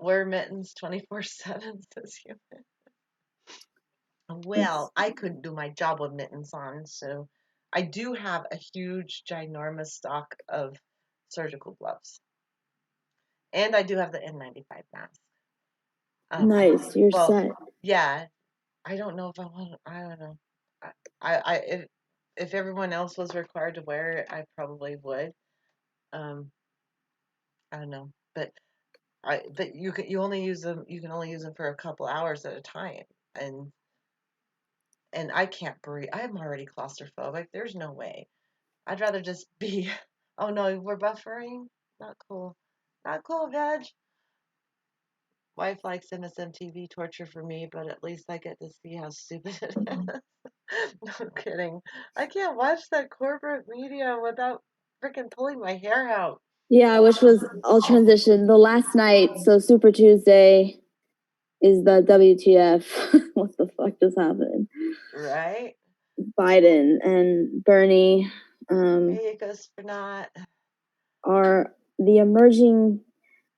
Wear mittens 24/7, says you. That's Well, I couldn't do my job with mittens on, so I do have a huge, ginormous stock of surgical gloves, and I do have the N95 mask. I nice. You're well, set. yeah. I don't know if I want. I don't know. I if everyone else was required to wear it, I probably would. Um, I don't know, but you only use them. You can only use them for a couple hours at a time, and I can't breathe. I'm already claustrophobic. There's no way. I'd rather just be. Oh no, we're buffering. Not cool. Not cool, Veg. Wife likes MSMTV torture for me, but at least I get to see how stupid it is. No kidding. I can't watch that corporate media without freaking pulling my hair out. Yeah, which was I'll transition. The last night, so Super Tuesday is the WTF. What the fuck just happened? Right? Biden and Bernie um, Hey, it goes for not. are the emerging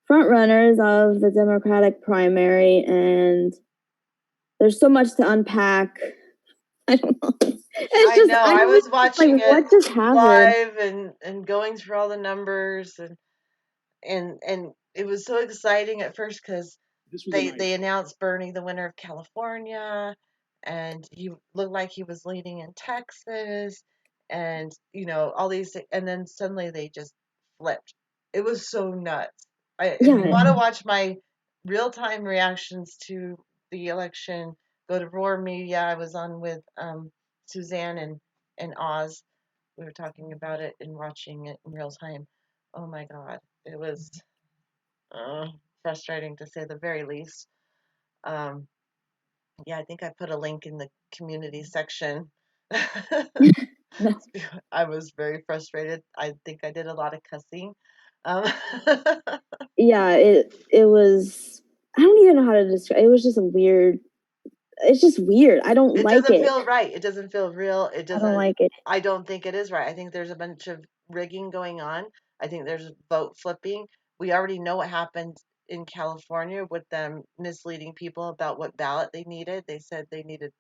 front runners of the Democratic primary, and there's so much to unpack. I don't know. It's I just know. I I was was just like, watching it what just happened? live and going through all the numbers and it was so exciting at first because they announced Bernie the winner of California, and he looked like he was leading in Texas, and all these, and then suddenly they just flipped. It was so nuts. If you Yeah, want to watch my real time reactions to the election, go to Roar Media. I was on with Suzanne and Oz. We were talking about it and watching it in real time. Oh my God, it was uh, frustrating to say the very least. Um, yeah, I think I put a link in the community section. I was very frustrated. I think I did a lot of cussing. Um, yeah. It was. I don't even know how to describe. It was just a weird. It's just weird. I don't it like doesn't it. feel right. It doesn't feel real. It I don't doesn't. like it. I don't think it is right. I think there's a bunch of rigging going on. I think there's vote flipping. We already know what happened in California with them misleading people about what ballot they needed. They said they needed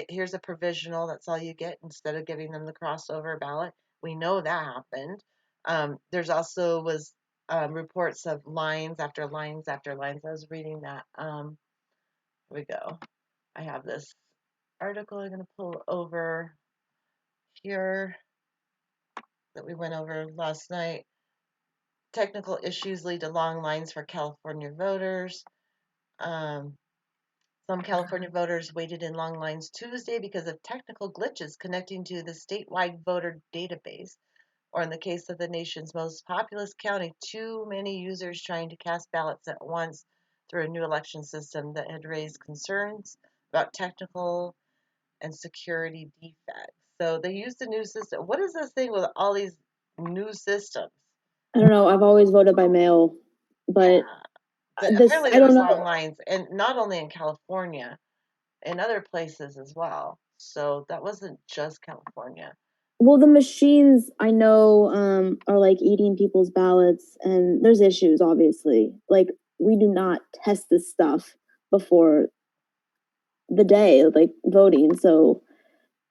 here's a provisional. That's all you get instead of giving them the crossover ballot. We know that happened. There's also was reports of lines after lines after lines. I was reading that. Here we go. I have this article I'm going to pull over here. that we went over last night. Technical issues lead to long lines for California voters. Um, some California voters waited in long lines Tuesday because of technical glitches connecting to the statewide voter database, or in the case of the nation's most populous county, too many users trying to cast ballots at once through a new election system that had raised concerns about technical and security defects. So they used a new system. What is this thing with all these new systems? I don't know. I've always voted by mail, Yeah, but this apparently I there don't was long know. lines, and not only in California, in other places as well. So that wasn't just California. Well, the machines I know are like eating people's ballots, and there's issues. Obviously, like we do not test this stuff before the day, like voting. So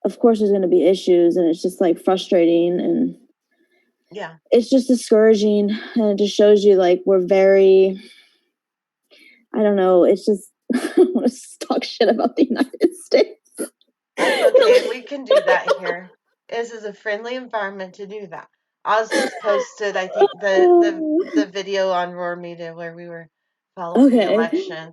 of course there's going to be issues, and it's just like frustrating, and Yeah, it's just discouraging, and it just shows you like we're very, I don't know, it's just I want to talk shit about the United States. that's okay. We can do that here. This is a friendly environment to do that. Oz just posted, I think, the video on Roar Media where we were following the Okay. election.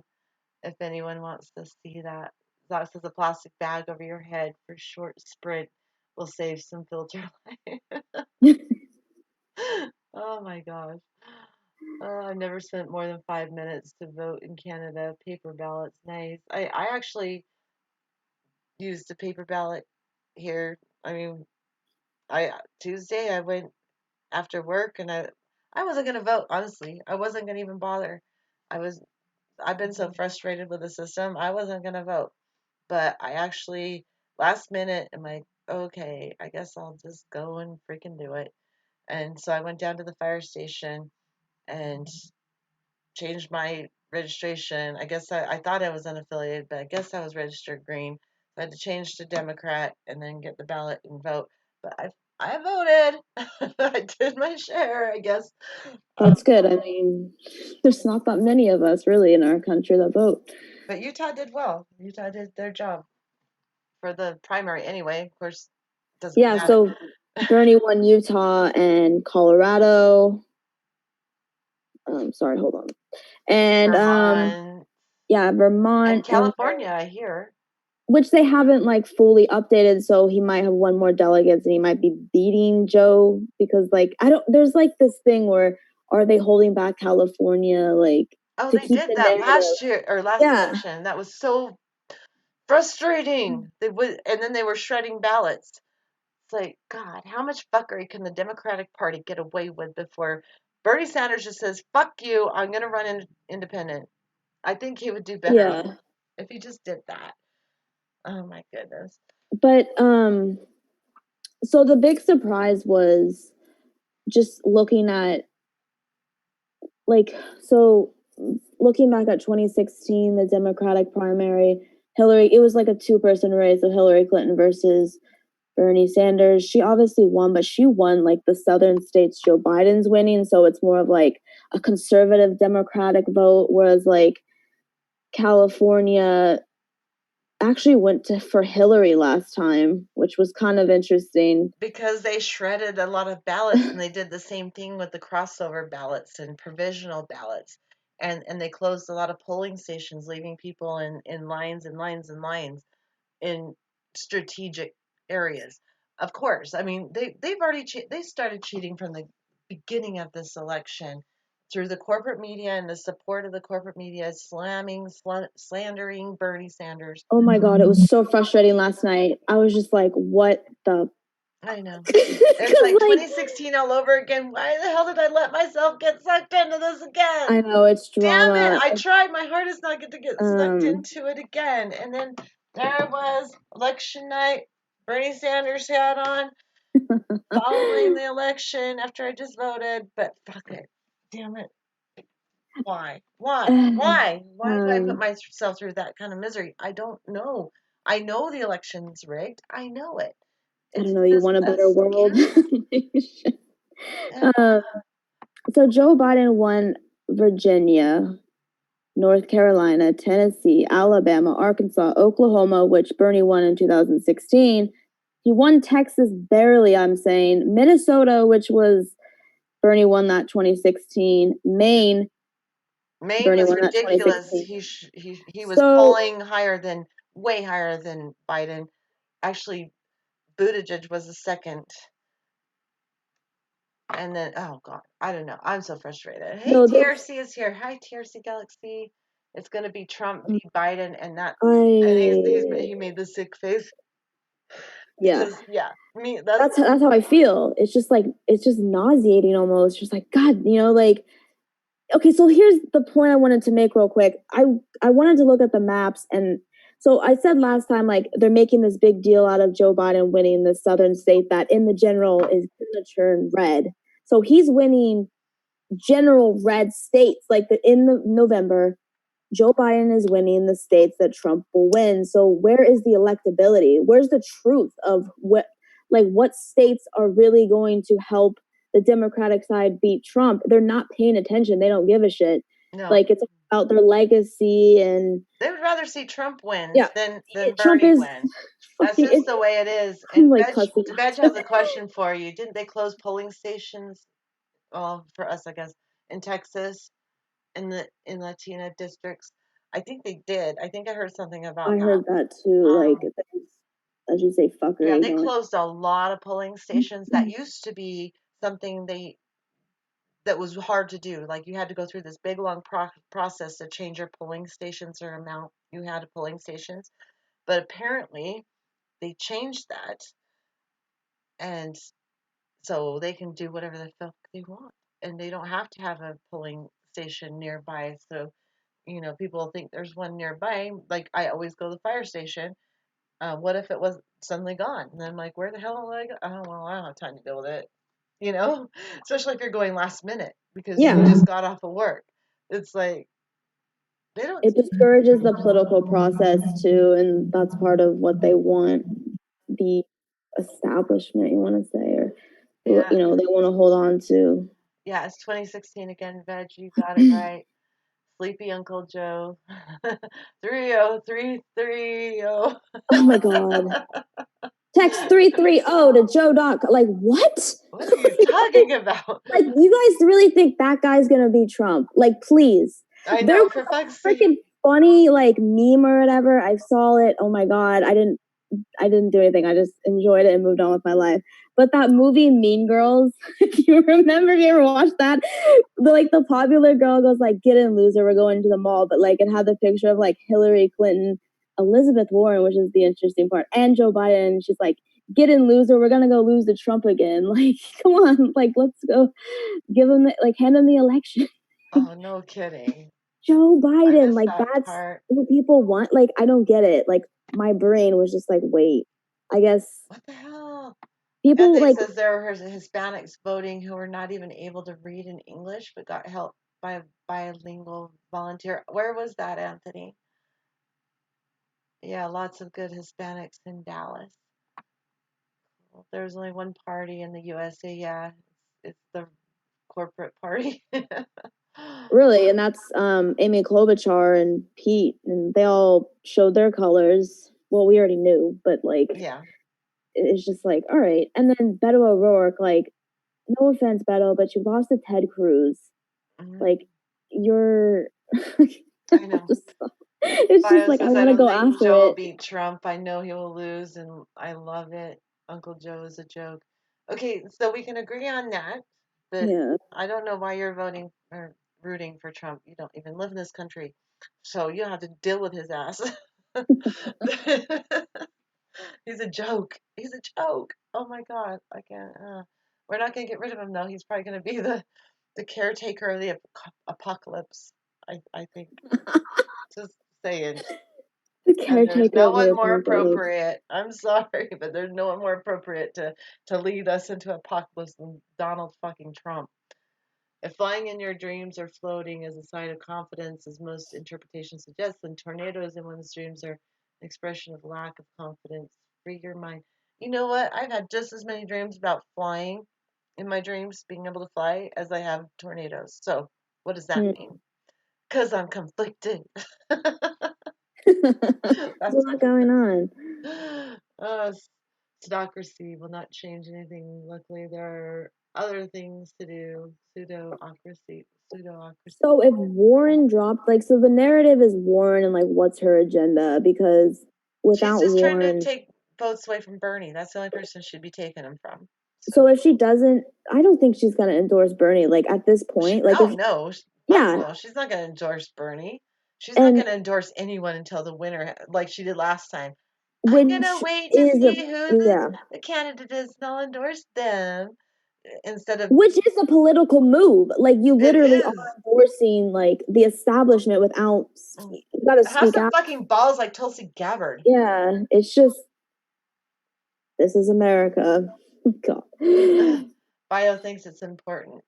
If anyone wants to see that, that says a plastic bag over your head for short sprint will save some filter life. Oh my gosh. I've never spent more than 5 minutes to vote in Canada. Paper ballots, nice. I actually used a paper ballot here. I mean, I Tuesday I went after work and I wasn't gonna vote, honestly. I wasn't gonna even bother. I was I've been so frustrated with the system. I wasn't gonna vote. But I actually last minute am like, okay, I guess I'll just go and freaking do it. And so I went down to the fire station and changed my registration. I guess I thought I was unaffiliated, but I guess I was registered green. So I had to change to Democrat and then get the ballot and vote. But I voted. I did my share, I guess. That's good. I mean, there's not that many of us really in our country that vote. But Utah did well. Utah did their job for the primary anyway. Of course, doesn't Yeah, matter. so Bernie won Utah and Colorado. Sorry, hold on. And Vermont yeah, and Vermont, and California, I hear. which they haven't like fully updated, so he might have won more delegates and he might be beating Joe because like I don't, there's like this thing where are they holding back California like Oh, to they keep did the that narrative? last year or last Yeah. election. That was so frustrating. They would, and then they were shredding ballots. It's like, God, how much fuckery can the Democratic Party get away with before Bernie Sanders just says, "Fuck you, I'm gonna run independent." I think he would do better off Yeah. if he just did that. Oh my goodness. But so the big surprise was just looking at like, so looking back at 2016, the Democratic primary, Hillary, it was like a two-person race of Hillary Clinton versus Bernie Sanders. She obviously won, but she won like the southern states Joe Biden's winning, so it's more of like a conservative Democratic vote, whereas like California actually went to for Hillary last time, which was kind of interesting. Because they shredded a lot of ballots and they did the same thing with the crossover ballots and provisional ballots. And they closed a lot of polling stations, leaving people in lines and lines and lines in strategic areas. Of course, I mean they've already they started cheating from the beginning of this election through the corporate media and the support of the corporate media slamming, slandering Bernie Sanders. Oh my god, it was so frustrating last night. I was just like, what the I know. It's because like like 2016 all over again. Why the hell did I let myself get sucked into this again? I know it's Damn it. drama. I tried my hardest not to get sucked Um into it again. And then there I was, election night, Bernie Sanders hat on, following the election after I just voted. But fuck it. Damn it. Why? Why? Why? Why did I put um myself through that kind of misery? I don't know. I know the election's rigged. I know it. I don't It's know, you just want a a better world. scandal. um so Joe Biden won Virginia, North Carolina, Tennessee, Alabama, Arkansas, Oklahoma, which Bernie won in 2016, He won Texas barely, I'm saying. Minnesota, which was Bernie won that 2016. Maine, Maine Bernie was won that ridiculous. 2016. He was So polling way higher than Biden. Actually, Buttigieg was the second, and then oh god, I don't know. I'm so frustrated. Hey, no, this TRC is here. Hi, TRC Galaxy. It's gonna be Trump v. Biden, and he I made the sick face yeah. because yeah, me that's That's how I feel. It's just like it's just nauseating almost. Just like God, like okay, so here's the point I wanted to make real quick. I wanted to look at the maps, and so I said last time like they're making this big deal out of Joe Biden winning the southern state that in the general is going to turn red. So he's winning general red states like in the November. Joe Biden is winning the states that Trump will win. So where is the electability? Where's the truth of what states are really going to help the Democratic side beat Trump? They're not paying attention. They don't give a shit. no. Like it's about their legacy and They would rather see Trump win yeah, than Trump Bernie is win. That's fucking. just the way it is. I'm And like cussing. Veg has a question for you. Didn't they close polling stations? Well, for us, I guess, in Texas, in Latina districts. I think they did. I think I heard something I about that. heard that too. Like Um, as you say, yeah, fuckery they going. closed a lot of polling stations. That used to be something that was hard to do. Like you had to go through this big long process to change your polling stations or amount you had of polling stations. But apparently they changed that, and so they can do whatever the fuck they want, and they don't have to have a polling station nearby. So people think there's one nearby. Like I always go to the fire station. What if it was suddenly gone? And I'm like, where the hell am I go? Oh well, I don't have time to deal with it. You know, especially if you're going last minute because you Yeah, just got off of work. It's like they don't. it discourages the political process too, and that's part of what they want the establishment, you want to say, or Yeah, they want to hold on to. yeah. It's 2016 again, Veg. You got it right. Sleepy Uncle Joe. 30330. Oh my god. Text 330 to Joe Doc. Like what? What are you talking about? Like you guys really think that guy's gonna be Trump? Like please. I There know, was for a fuck's sake. freaking funny like meme or whatever. I saw it. Oh my god. I didn't do anything. I just enjoyed it and moved on with my life. But that movie Mean Girls, if you remember, if you ever watched that, the popular girl goes like, "Get in, loser. We're going to the mall." But like it had the picture of like Hillary Clinton, Elizabeth Warren, which is the interesting part, and Joe Biden. She's like, "Get in, loser. We're gonna go lose to Trump again." Like, come on, like let's go give him hand him the election. Oh, no kidding. Joe I Biden, missed like that that's part. what people want. Like I don't get it. Like my brain was just like, wait. I guess What the hell? people Ethics like says there were Hispanics voting who were not even able to read in English but got help by a bilingual volunteer. Where was that, Anthony? Yeah, lots of good Hispanics in Dallas. Well, there's only one party in the USA. Yeah, it's the corporate party. really, and that's Amy Klobuchar and Pete, and they all showed their colors. Well, we already knew, but like Yeah. it's just like, all right. And then Beto O'Rourke, like, no offense, Beto, but you lost to Ted Cruz. Hmm. Like, you're I know. just, it's just Bio like I says, I want to don't go think after Joe will it. beat Trump. I know he will lose, and I love it. Uncle Joe is a joke. Okay, so we can agree on that, but Yeah. I don't know why you're voting or rooting for Trump. You don't even live in this country, so you don't have to deal with his ass. He's a joke. He's a joke. Oh my God, I can't. We're not gonna get rid of him though. He's probably gonna be the caretaker of the apocalypse. I think. Just saying. The And there's caretaker no of the one more apocalypse. appropriate. I'm sorry, but there's no one more appropriate to lead us into apocalypse than Donald fucking Trump. If flying in your dreams or floating is a sign of confidence, as most interpretations suggest, then tornadoes in one's dreams are an expression of lack of confidence. Free your mind. You know what? I've had just as many dreams about flying in my dreams, being able to fly, as I have tornadoes. So, what does that Hmm. mean? Because I'm conflicted. There's a That's lot going on. uh, Pseudocracy will not change anything. Luckily, there are other things to do. Pseudocracy. Pseudocracy. So if Warren dropped, like, so the narrative is Warren and like what's her agenda? Because She's without just trying to Warren, take votes away from Bernie. That's the only person should be taking them from. So so if she doesn't, I don't think she's gonna endorse Bernie. Like at this point, like oh if no, fuck yeah, no, she's not going to endorse Bernie. She's not and going to endorse anyone until the winner, like she did last time. I'm gonna which wait to is a see who yeah, the candidate is, and I'll endorse them instead of which is a political move. Like you it literally are is. endorsing like the establishment without Mm. you got to Have speak some out. fucking balls like Tulsi Gabbard. Yeah, it's just this is America. God. Bio thinks it's important.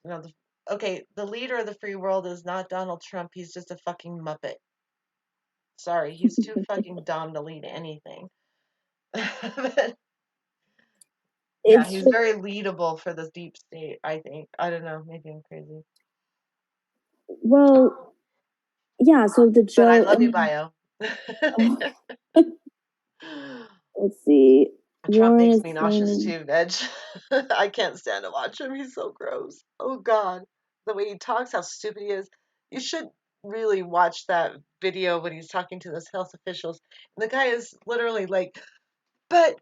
You know, okay, the leader of the free world is not Donald Trump. He's just a fucking muppet. Sorry, he's too fucking dumb to lead anything. But, yeah, It's he's just very leadable for the deep state, I think. I don't know, maybe I'm crazy. well, yeah. So the But I Joe, I love you, mean, Bio. oh, let's see. Trump Warren makes is me nauseous claiming. too, Veg. I can't stand to watch him. He's so gross. Oh God, the way he talks, how stupid he is. You should really watch that video when he's talking to those health officials. And the guy is literally like, "But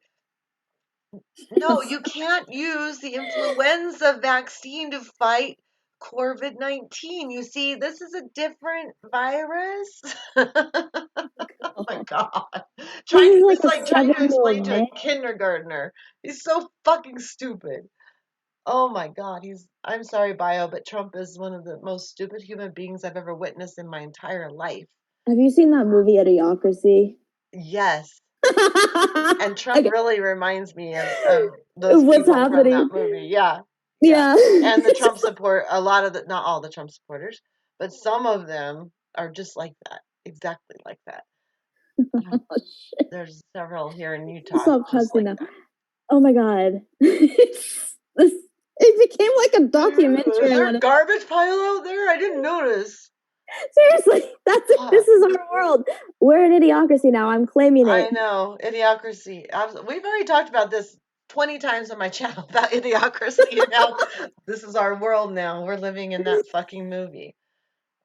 no, you can't use the influenza vaccine to fight COVID-19. You see, this is a different virus." Oh my God. This is like It's a like trying to 7-year-old explain to a man. kindergartner. He's so fucking stupid. Oh my God. I'm sorry, Bio, but Trump is one of the most stupid human beings I've ever witnessed in my entire life. Have you seen that movie Idiocracy? Yes. And Trump Okay, really reminds me of those what's people from happening? that movie. Yeah. Yeah. Yeah. And the Trump support, a lot of the, not all the Trump supporters, but some of them are just like that. Exactly like that. Oh, shit. There's several here in Utah Stop just cussing like now. that. Oh my god. This it became like a Is documentary I there a wanted. garbage pile out there? I didn't notice. Seriously, that's it. This Fuck. is our world. We're in idiocracy now. I'm claiming it. I know. Idiocracy. We've already talked about this 20 times on my channel about idiocracy and how this is our world now. We're living in that fucking movie.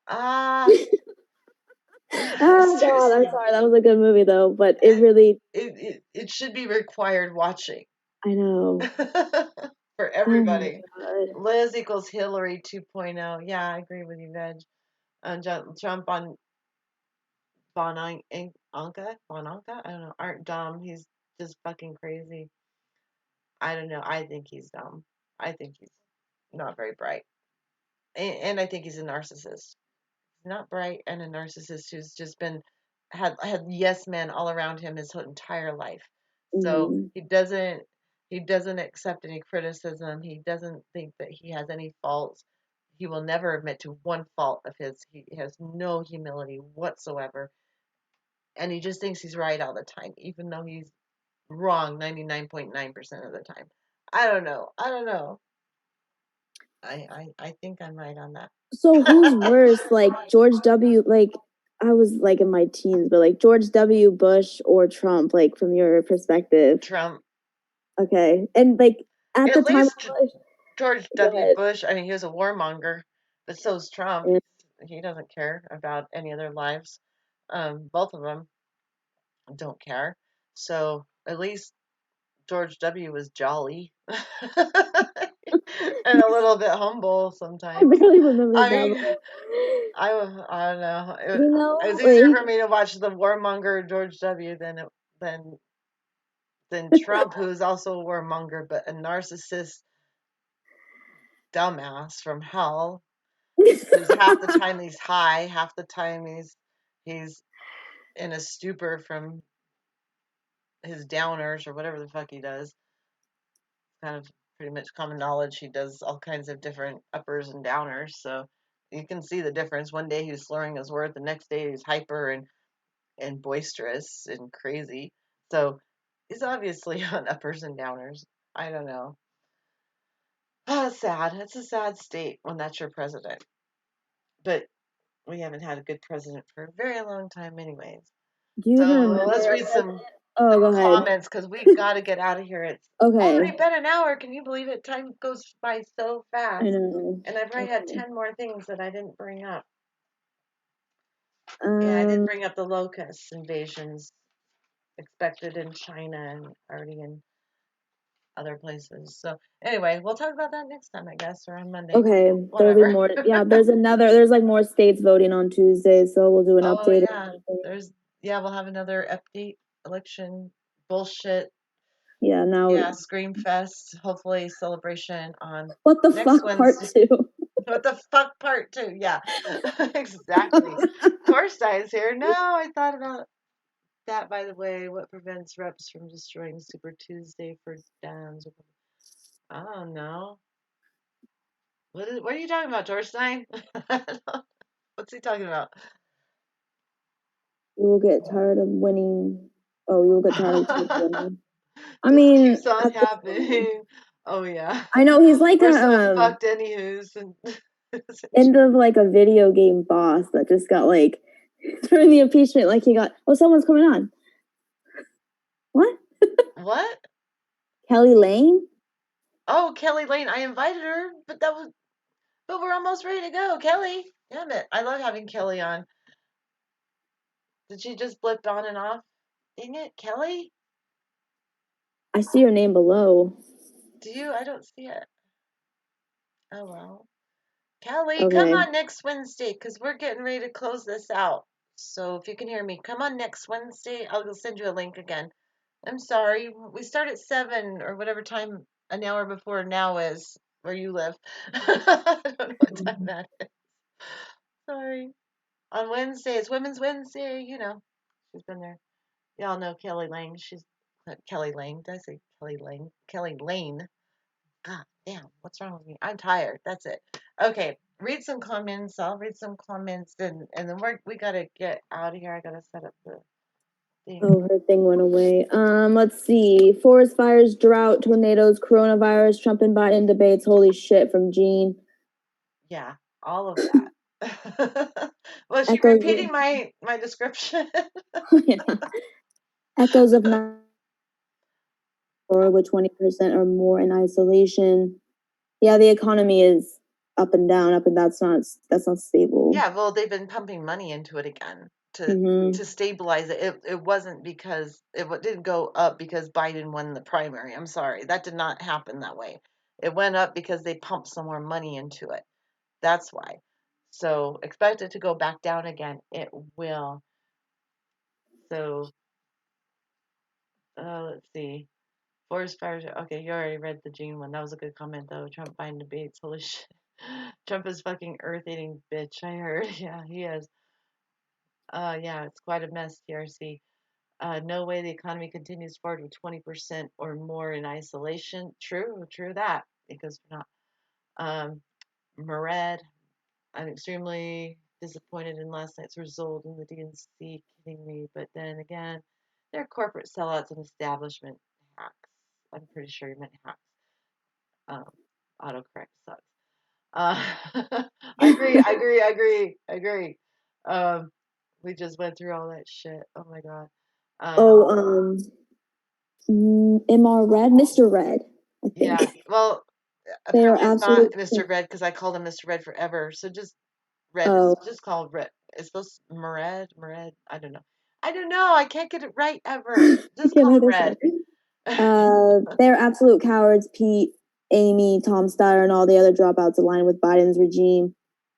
Ah, Oh god, I'm seriously. sorry. That was a good movie though, but it It, really it should be required watching I know. for Oh my everybody. god. Liz equals Hillary 2.0. Yeah, I agree with you, Veg. Trump on Bonanka? Bonanka? I don't know. Aren't dumb. He's just fucking crazy. I don't know. I think he's dumb. I think he's not very bright. And I think he's a narcissist. He's not bright and a narcissist who's just been had yes men all around him his whole entire life. So Mhm. he doesn't accept any criticism. He doesn't think that he has any faults. He will never admit to one fault of his. He has no humility whatsoever. And he just thinks he's right all the time, even though he's wrong 99.9% of the time. I don't know. I don't know. I think I'm right on that. So who's worse, like George W. Like I was like in my teens, but like George W. Bush or Trump, like from your perspective. Trump. Okay, and like at the At time least of Bush, George go W. ahead. Bush, I mean, he was a warmonger, but so is Trump. Yeah. He doesn't care about any other lives. Both of them don't care. So at least George W. was jolly and a little bit humble I sometimes. barely remember I that. mean, I don't know. It was easier Like for me to watch the warmonger George W. Than than Trump, who is also a warmonger but a narcissist dumbass from hell. Who's half the time he's high, half the time he's in a stupor from his downers or whatever the fuck he does. Kind of pretty much common knowledge. He does all kinds of different uppers and downers, so you can see the difference. One day he's slurring his words, the next day he's hyper and boisterous and crazy. So he's obviously on uppers and downers. I don't know. Oh, it's sad. It's a sad state when that's your president. But we haven't had a good president for a very long time, anyways. do you even So remember let's our read some. president? Oh, go ahead. comments because we got to get out of here. It's Okay. already been an hour. Can you believe it? Time goes by so I fast. know. And I probably had Okay. 10 more things that I didn't bring up. Yeah, I did Um, bring up the locust invasions expected in China and already in other places. So anyway, we'll talk about that next time, I guess, or on Monday. okay. There'll be Whatever. more. Yeah, there's like more states voting on Tuesday, so we'll do an Oh update. yeah, there's yeah, we'll have another update election bullshit. Yeah, now Yeah, Scream Fest, hopefully celebration on what the next fuck part Wednesday. two? What the fuck part two? Yeah, exactly. Torstein's here. No, I thought about that, by the way. What prevents reps from destroying Super Tuesday for Downs? I don't know. What are you talking about, Torstein? What's he talking about? You will get tired of winning. Oh, you will get tired of Ted winning. I Just mean, keeps on at this point, happening. Oh yeah. I know he's like We're a so fucked anywho's and end of like a video game boss that just got like during the impeachment, like he got, oh, someone's coming on. What? what? Kelly Lane? Oh, Kelly Lane. I invited her, but we're almost ready to go. Kelly. Damn it. I love having Kelly on. Did she just blip on and off? Dang it, Kelly? I see your name below. Do you? I don't see it. Oh well. Kelly, come Okay. on next Wednesday because we're getting ready to close this out. So if you can hear me, come on next Wednesday. I'll send you a link again. I'm sorry. We start at 7 or whatever time an hour before now is where you live. I don't know what time that is. Sorry. On Wednesday, it's Women's Wednesday. She's been there. Y'all know Kelly Lane. She's Kelly Lane. Did I say Kelly Lane? Kelly Lane. God damn, what's wrong with me? I'm tired. That's it. Okay, read some comments. I'll read some comments, and then we gotta get out of here. I gotta set up the thing. Oh, her thing went away. Let's see. Forest fires, drought, tornadoes, coronavirus, Trump and Biden debates. Holy shit, from Gene. Yeah, all of that. Was she Echoes. repeating my description? Yeah. Echoes of or with 20% or more in isolation. Yeah, the economy is up and that's not stable. Yeah, well, they've been pumping money into it again to Mm-hmm. to stabilize it. It wasn't because didn't go up because Biden won the primary. I'm sorry, that did not happen that way. It went up because they pumped some more money into it. That's why. So expect it to go back down again. It will. So let's see. Forest fires. Okay, you already read the Gene one. That was a good comment though. Trump Biden debates. Holy shit. Trump is fucking earth eating bitch. I heard. Yeah, he is. Yeah, it's quite a mess, TRC. No way the economy continues forward with 20% or more in isolation. True that. Because we're not. Murad, I'm extremely disappointed in last night's result in the DNC. Kidding me, but then again, they're corporate sellouts and establishment hacks. I'm pretty sure you meant hacks. Um, autocorrect sucks. Uh, I agree. I agree. I agree. I agree. Um, we just went through all that shit. Oh my god. Um, Oh, MR Red, Mr. Red, I think. yeah. Well, They are apparently it's not absolute. Mr. Red because I called him Mr. Red forever. So just Red. It's Oh, just called Red. It's supposed to Mered. I don't know. I don't know. I can't get it right ever. I Just can't call him either Red. say. They're absolute cowards. Pete, Amy, Tom Steyer, and all the other dropouts align with Biden's regime.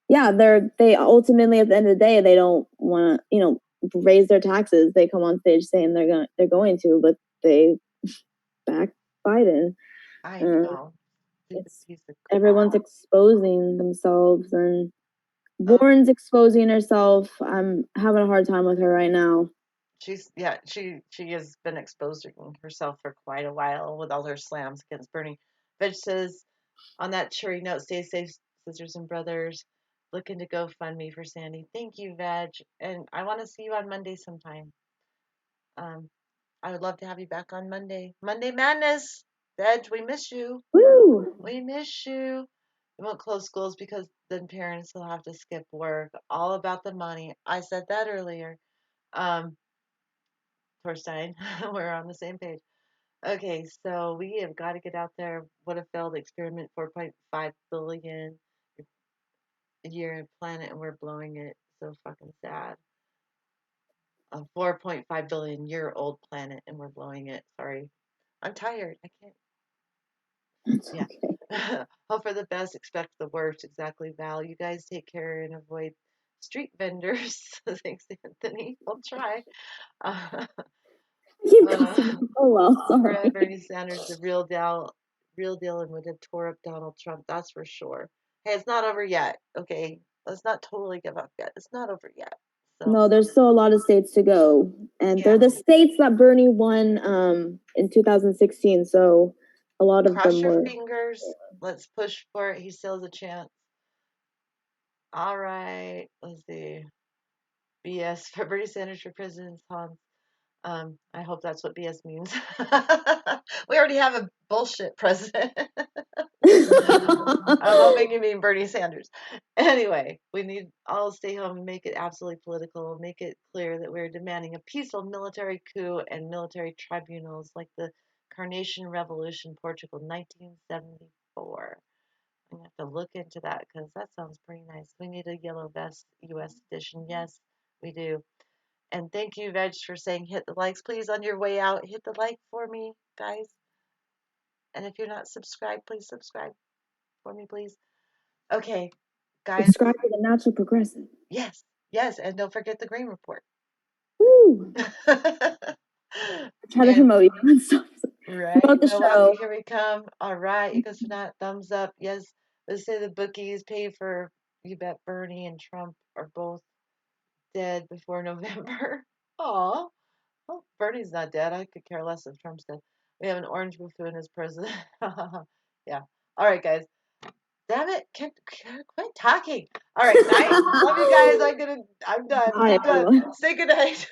Yeah, they ultimately at the end of the day they don't want to raise their taxes. They come on stage saying they're going to, but they back Biden. I Uh, know. Stupid it's piece of everyone's crap. exposing themselves, and Um, Warren's exposing herself. I'm having a hard time with her right now. she has been exposing herself for quite a while with all her slams against Bernie. Veg says on that cheery note, stay safe, sisters and brothers. Looking to go fund me for Sandy. Thank you, Veg. And I want to see you on Monday sometime. Um, I would love to have you back on Monday. Monday Madness. Veg, we miss you. Woo! We miss you. We won't close schools because then parents will have to skip work. All about the money. I said that earlier. Um, Torstein. We're on the same page. Okay, so we have got to get out there. What a failed experiment, 4.5 billion year planet, and we're blowing it. So fucking sad. A 4.5 billion year old planet, and we're blowing it. Sorry. I'm tired. I can't. It's Yeah. okay. Hope for the best, expect the worst. Exactly, Val. You guys take care and avoid street vendors. Thanks, Anthony. We'll try. Uh, Keep uh, going. Oh well, Fred, sorry. Bernie Sanders, the real deal, and would have tore up Donald Trump. That's for sure. Hey, it's not over yet. Okay, let's not totally give up yet. It's not over yet. So No, there's still a lot of states to go, and they're yeah, the states that Bernie won in 2016. So a lot of cross them your were. fingers. Let's push for it. He still has a chance. All right. Let's see. BS for Bernie Sanders for president. Hans. I hope that's what BS means. We already have a bullshit president. I'm hoping you mean Bernie Sanders. Anyway, we need all stay home and make it absolutely political. Make it clear that we're demanding a peaceful military coup and military tribunals like the Carnation Revolution, Portugal, 1974. I'm gonna have to look into that because that sounds pretty nice. We need a yellow vest U.S. edition. Yes, we do. And thank you, Veg, for saying hit the likes. Please, on your way out, hit the like for me, guys. And if you're not subscribed, please subscribe for me, please. Okay, guys. Subscribe to the Natural Progressive. Yes, yes, and don't forget the Green Report. Woo! Try to And promote you and stuff. right, Promote the Milwaukee, show. here we come. All right, you guys for that thumbs up. Yes, let's say the bookies pay for. You bet Bernie and Trump are both dead before November. Aw. Well, Bernie's not dead. I could care less if Trump's dead. We have an orange buffoon as president. Yeah. All right, guys. Damn it! Quit talking. All right, night. Love you guys. I'm done. Bye, I'm done. everyone. Say good night.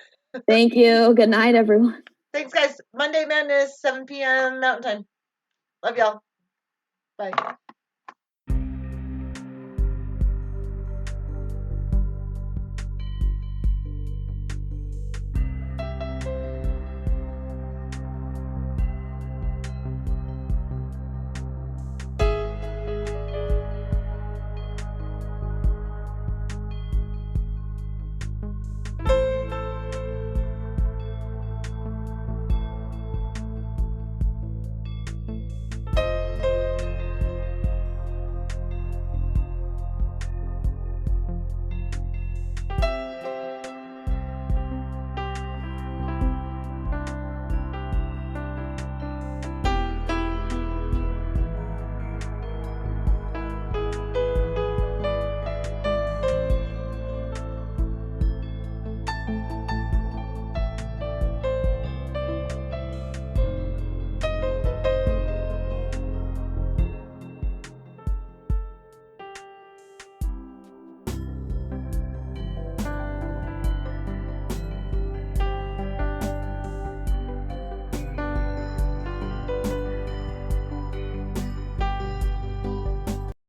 Thank you. Good night, everyone. Thanks, guys. Monday Madness, 7 p.m. Mountain Time. Love y'all. Bye.